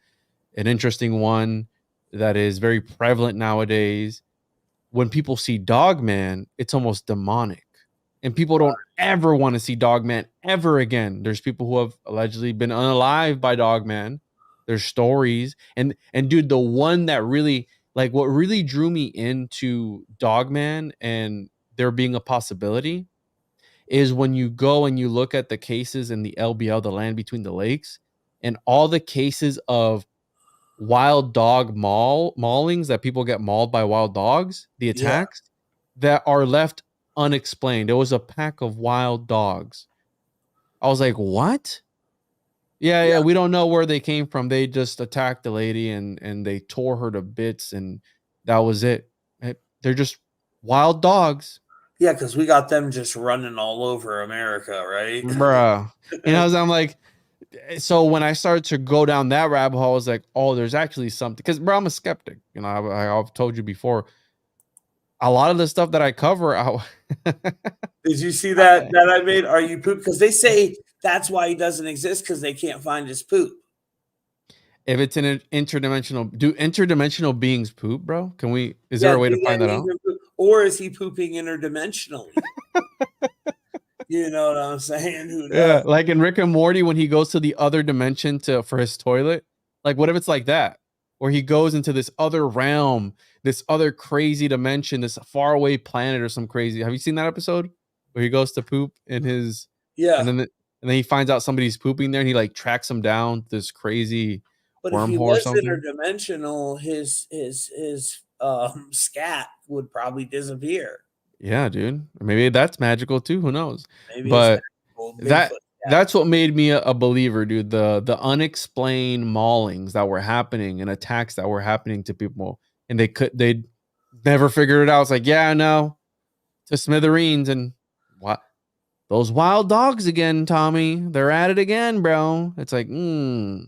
an interesting one that is very prevalent nowadays, when people see Dogman, it's almost demonic. And people don't ever want to see Dogman ever again. There's people who have allegedly been unalived by Dogman. There's stories. And dude, the one that really, like, what really drew me into Dogman and there being a possibility is when you go and you look at the cases in the LBL, the land between the lakes, and all the cases of wild dog maulings, that people get mauled by wild dogs, the
yeah,
attacks that are left unexplained. It was a pack of wild dogs. I was like, what? Yeah,
yeah,
we don't know where they came from. They just attacked the lady and they tore her to bits, and that was it. They're just wild dogs.
yeah. Because we got them just running all over America, right?
Bruh. I'm like, so when I started to go down that rabbit hole, I was like, oh, there's actually something. Because, bro, I'm a skeptic. I've told you before. A lot of the stuff that I cover,
Did you see that I made? Are you poop? Because they say that's why he doesn't exist because they can't find his poop.
if it's an interdimensional, do interdimensional beings poop, bro? Is there
Yeah,
a way to
do
find that
they
out?
even poop? Or is he pooping interdimensionally? You know what I'm saying? Who
Yeah,
knows?
like in Rick and Morty when he goes to the other dimension for his toilet. Like, what if it's like that, where he goes into this other realm, this other crazy dimension, this faraway planet or some crazy? Have you seen that episode where he goes to poop in his,
Yeah.
and then he finds out somebody's pooping there, and he like tracks him down this crazy
But if he
wormhole or
was
something?
interdimensional, his scat would probably disappear.
Yeah, dude. Maybe that's magical too. Who knows?
Maybe it's
But
magical
that
Bigfoot scat.
that's what made me a believer, dude. The unexplained maulings that were happening and attacks that were happening to people, and they never figured it out. It's like, yeah, no, to smithereens, and what, those wild dogs again, Tommy. They're at it again, bro. It's like,
Yeah,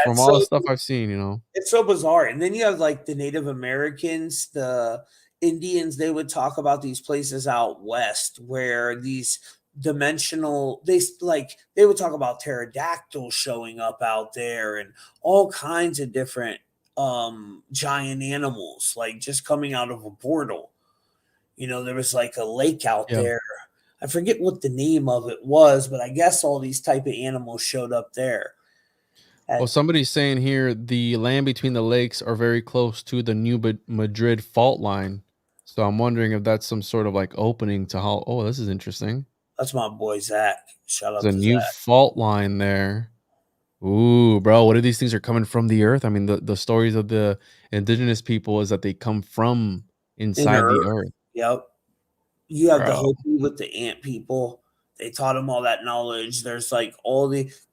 from all the stuff I've seen.
it's so bizarre. And then you have like the Native Americans, the Indians, they would talk about these places out west where these they would talk about pterodactyls showing up out there and all kinds of different giant animals like just coming out of a portal. There was like a lake out
Yeah.
there. I forget what the name of it was, but I guess all these type of animals showed up there.
Well, somebody's saying here the land between the lakes are very close to the New Madrid fault line. So I'm wondering if that's some sort of like opening to how. Oh, this is interesting.
That's my boy Zach. Shout out
There's a
to
new
Zach.
fault line there. Ooh, bro, what if these things are coming from the earth? I mean, the stories of the indigenous people is that they come from inside
Inner.
the earth,
Yep. You have the
bro.
Hopi with the ant people. They taught them all that knowledge. There's like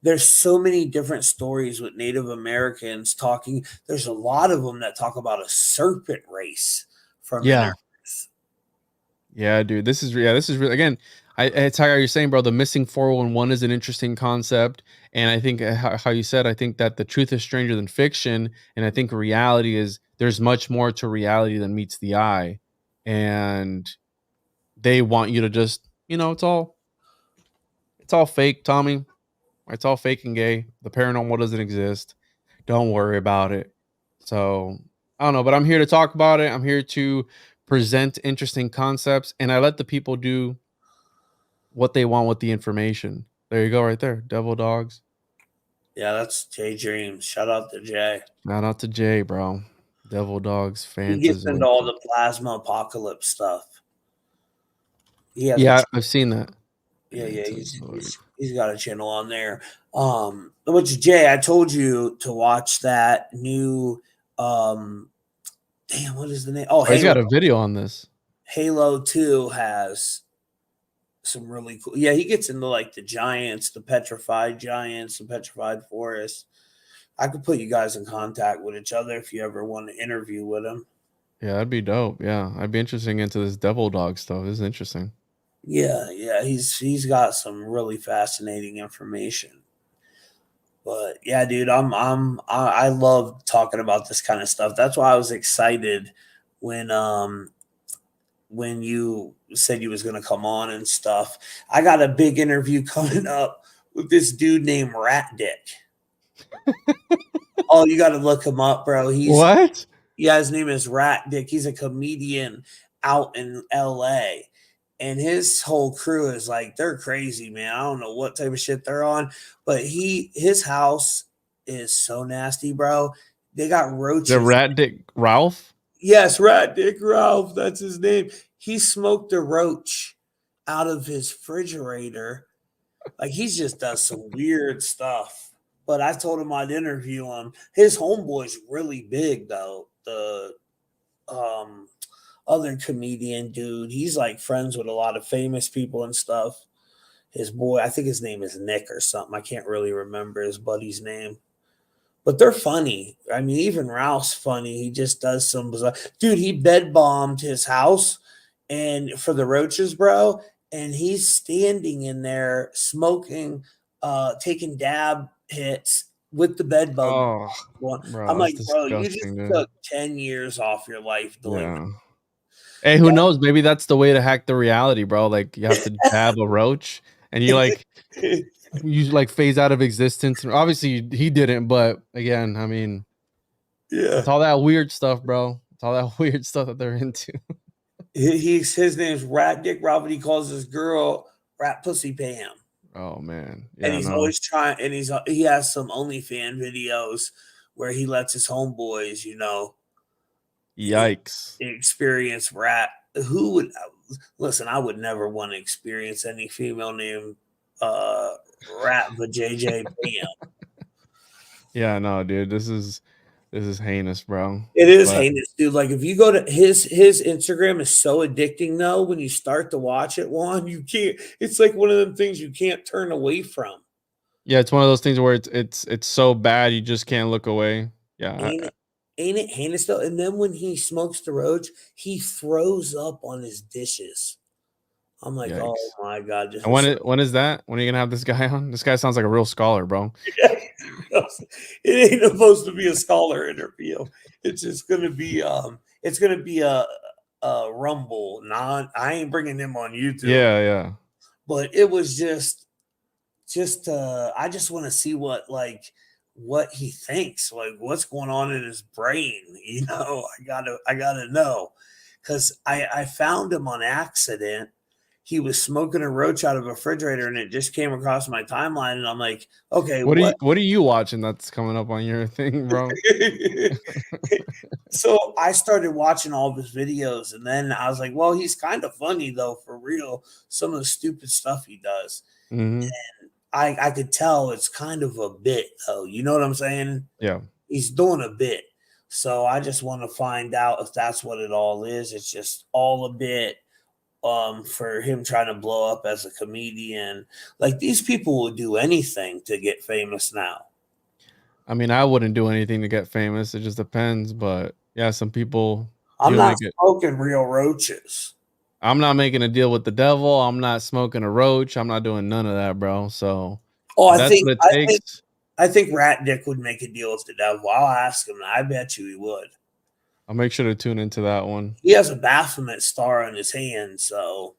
there's so many different stories with Native Americans talking. There's a lot of them that talk about a serpent race from
Yeah,
inner.
yeah, dude. This is really again. It's how you're saying, bro. The missing 411 is an interesting concept, and I think how you said. I think that the truth is stranger than fiction, and I think reality is there's much more to reality than meets the eye, and they want you to just it's all fake, Tommy. It's all fake and gay. The paranormal doesn't exist. Don't worry about it. So I don't know, but I'm here to talk about it. I'm here to present interesting concepts, and I let the people do what they want with the information. There you go, right there. Devil dogs.
Yeah, that's Jay Dreams. Shout out to Jay.
Shout out to Jay, bro. Devil dogs,
He gets into
Fantazoid.
all the plasma apocalypse stuff. He has a
Yeah, I've seen that.
yeah,
Fantazoid.
he's got a channel on there. Which Jay, I told you to watch that new damn, what is the name? Oh,
Oh, he's
Halo.
got a video on this.
Halo 2 has some really cool. Yeah, he gets into like the giants, the petrified giants, the petrified forest. I could put you guys in contact with each other if you ever want to interview with him.
Yeah, that'd be dope. Yeah, I'd be interested into this devil dog stuff. This is interesting.
Yeah, he's got some really fascinating information. But yeah, dude, I love talking about this kind of stuff. That's why I was excited when you said you was gonna come on and stuff. I got a big interview coming up with this dude named Rat Dick. Oh, you got to look him up, bro.
What?
Yeah, his name is Rat Dick. He's a comedian out in LA. And his whole crew is like, they're crazy, man. I don't know what type of shit they're on, but his house is so nasty, bro. They got
The
roaches.
rat dick Ralph?
Yes, Rat Dick Ralph, that's his name. He smoked a roach out of his refrigerator. Like he just does some weird stuff. But I told him I'd interview him. His homeboy's really big though. The um other comedian dude, he's like friends with a lot of famous people and stuff. His boy, I think his name is Nick or something. I can't really remember his buddy's name. But they're funny. I mean, even Ralph's funny. He just does some bizarre. Dude, he bed bombed his house and for the roaches, bro. And he's standing in there smoking, taking dab hits with the bed bug
Oh,
going. I'm
bro, that's
like, bro, you just
disgusting, dude.
took 10 years off your life doing
Yeah. Hey, who knows? Maybe that's the way to hack the reality, bro. Like you have to dab a roach and
that.
you like phase out of existence. Obviously he didn't, but again, I mean,
Yeah.
it's all that weird stuff, bro. It's all that weird stuff that they're into.
His name's Rat Dick Robert. He calls his girl Rat Pussy Pam.
Oh man.
And
Yeah,
he's
no.
always trying, and he has some OnlyFans videos where he lets his homeboys,
Yikes.
experience rat. Who would listen? I would never want to experience any female named Rat JJ Bam.
Yeah, no, dude. This is heinous, bro.
It is
But
heinous, dude. Like if you go to his Instagram is so addicting though. When you start to watch it, Juan, you can't. It's like one of them things you can't turn away from.
yeah, it's one of those things where it's so bad you just can't look away. Yeah.
Ain't it? Ain't it heinous though? And then when he smokes the roach, he throws up on his dishes. I'm like, oh
Yikes.
my god, this
And
is
when is that? When are you gonna have this guy on? This guy sounds like a real scholar, bro.
it ain't supposed to be a scholar interview. It's just gonna be it's gonna be a rumble. I ain't bringing him on YouTube.
Yeah, yeah.
But it was just I just want to see what he thinks, like what's going on in his brain. I gotta know because I found him on accident he was smoking a roach out of a refrigerator, and it just came across my timeline, and I'm like, okay,
What are you watching that's coming up on your thing, bro?
So I started watching all of his videos, and then I was like, well, he's kind of funny though, for real. Some of the stupid stuff he does.
Mm-hmm.
I could tell it's kind of a bit though. You know what I'm saying?
Yeah.
He's doing a bit. So I just want to find out if that's what it all is. It's just all a bit for him trying to blow up as a comedian. Like, these people will do anything to get famous now.
I mean, I wouldn't do anything to get famous. It just depends, but yeah, some people
I'm
do
not
make it.
smoking real roaches.
I'm not making a deal with the devil. I'm not smoking a roach. I'm not doing none of that, bro. So
Oh,
if that's what it takes.
I think Rat Dick would make a deal with the devil. I'll ask him. I bet you he would.
I'll make sure to tune into that one.
He has a Baphomet star on his hand, so.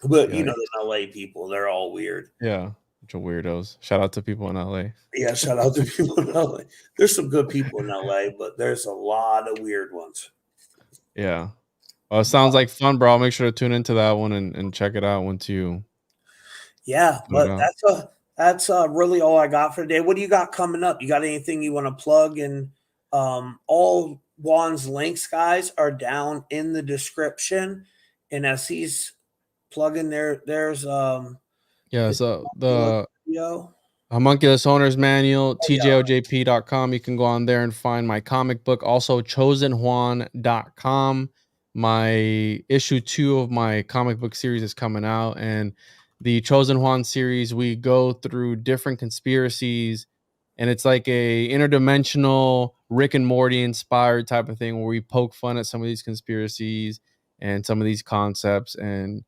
But
Yeah.
you know, the LA people, they're all weird.
Yeah. Bunch of weirdos. Shout out to people in LA.
Yeah, shout out to people in LA. There's some good people in LA, but there's a lot of weird ones.
Yeah. Well, it sounds like fun, bro. I'll make sure to tune into that one and check it out once you.
Yeah, but that's really all I got for today. What do you got coming up? You got anything you want to plug? And all Juan's links, guys, are down in the description. And as he's plugging there's
so the
video.
Homunculus Owner's Manual, tjojp.com. You can go on there and find my comic book. Also, chosenjuan.com. My issue 2 of my comic book series is coming out. And the Chosen Juan series, we go through different conspiracies. And it's like a interdimensional Rick and Morty inspired type of thing where we poke fun at some of these conspiracies and some of these concepts and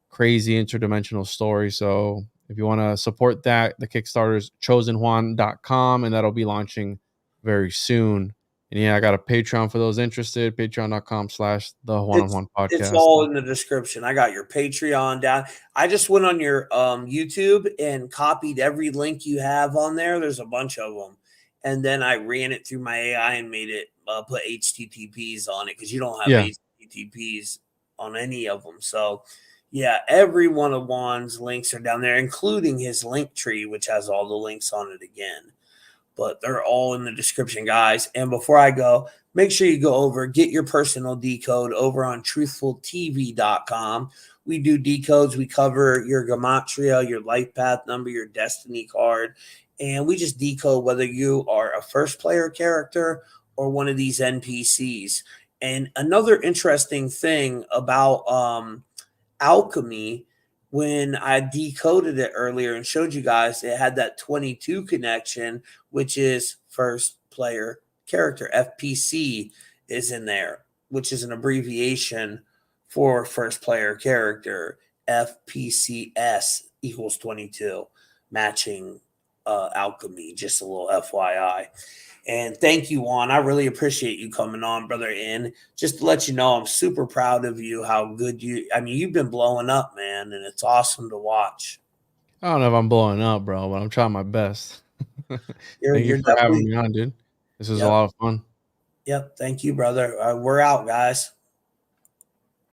crazy interdimensional story. So if you want to support that, the Kickstarter is chosenjuan.com, and that'll be launching very soon. And yeah, I got a Patreon for those interested, patreon.com/the Juan on Juan podcast.
It's all in the description. I got your Patreon down. I just went on your YouTube and copied every link you have on there. There's a bunch of them. And then I ran it through my AI and made it put HTTPs on it, because you don't have HTTPs on any of them. So yeah, every one of Juan's links are down there, including his link tree, which has all the links on it again. But they're all in the description, guys. And before I go, make sure you go over, get your personal decode over on truthfultv.com. We do decodes. We cover your Gematria, your life path number, your destiny card. And we just decode whether you are a first player character or one of these NPCs. And another interesting thing about alchemy, when I decoded it earlier and showed you guys, it had that 22 connection, which is first player character. FPC is in there, which is an abbreviation for first player character. FPCS equals 22, matching alchemy. Just a little FYI. And thank you, Juan. I really appreciate you coming on, brother. And just to let you know, I'm super proud of you, how good you've been blowing up, man. And it's awesome to watch.
I don't know if I'm blowing up, bro, but I'm trying my best. Thank you for having me on, dude. This is a lot of fun.
Yep. Thank you, brother. We're out, guys.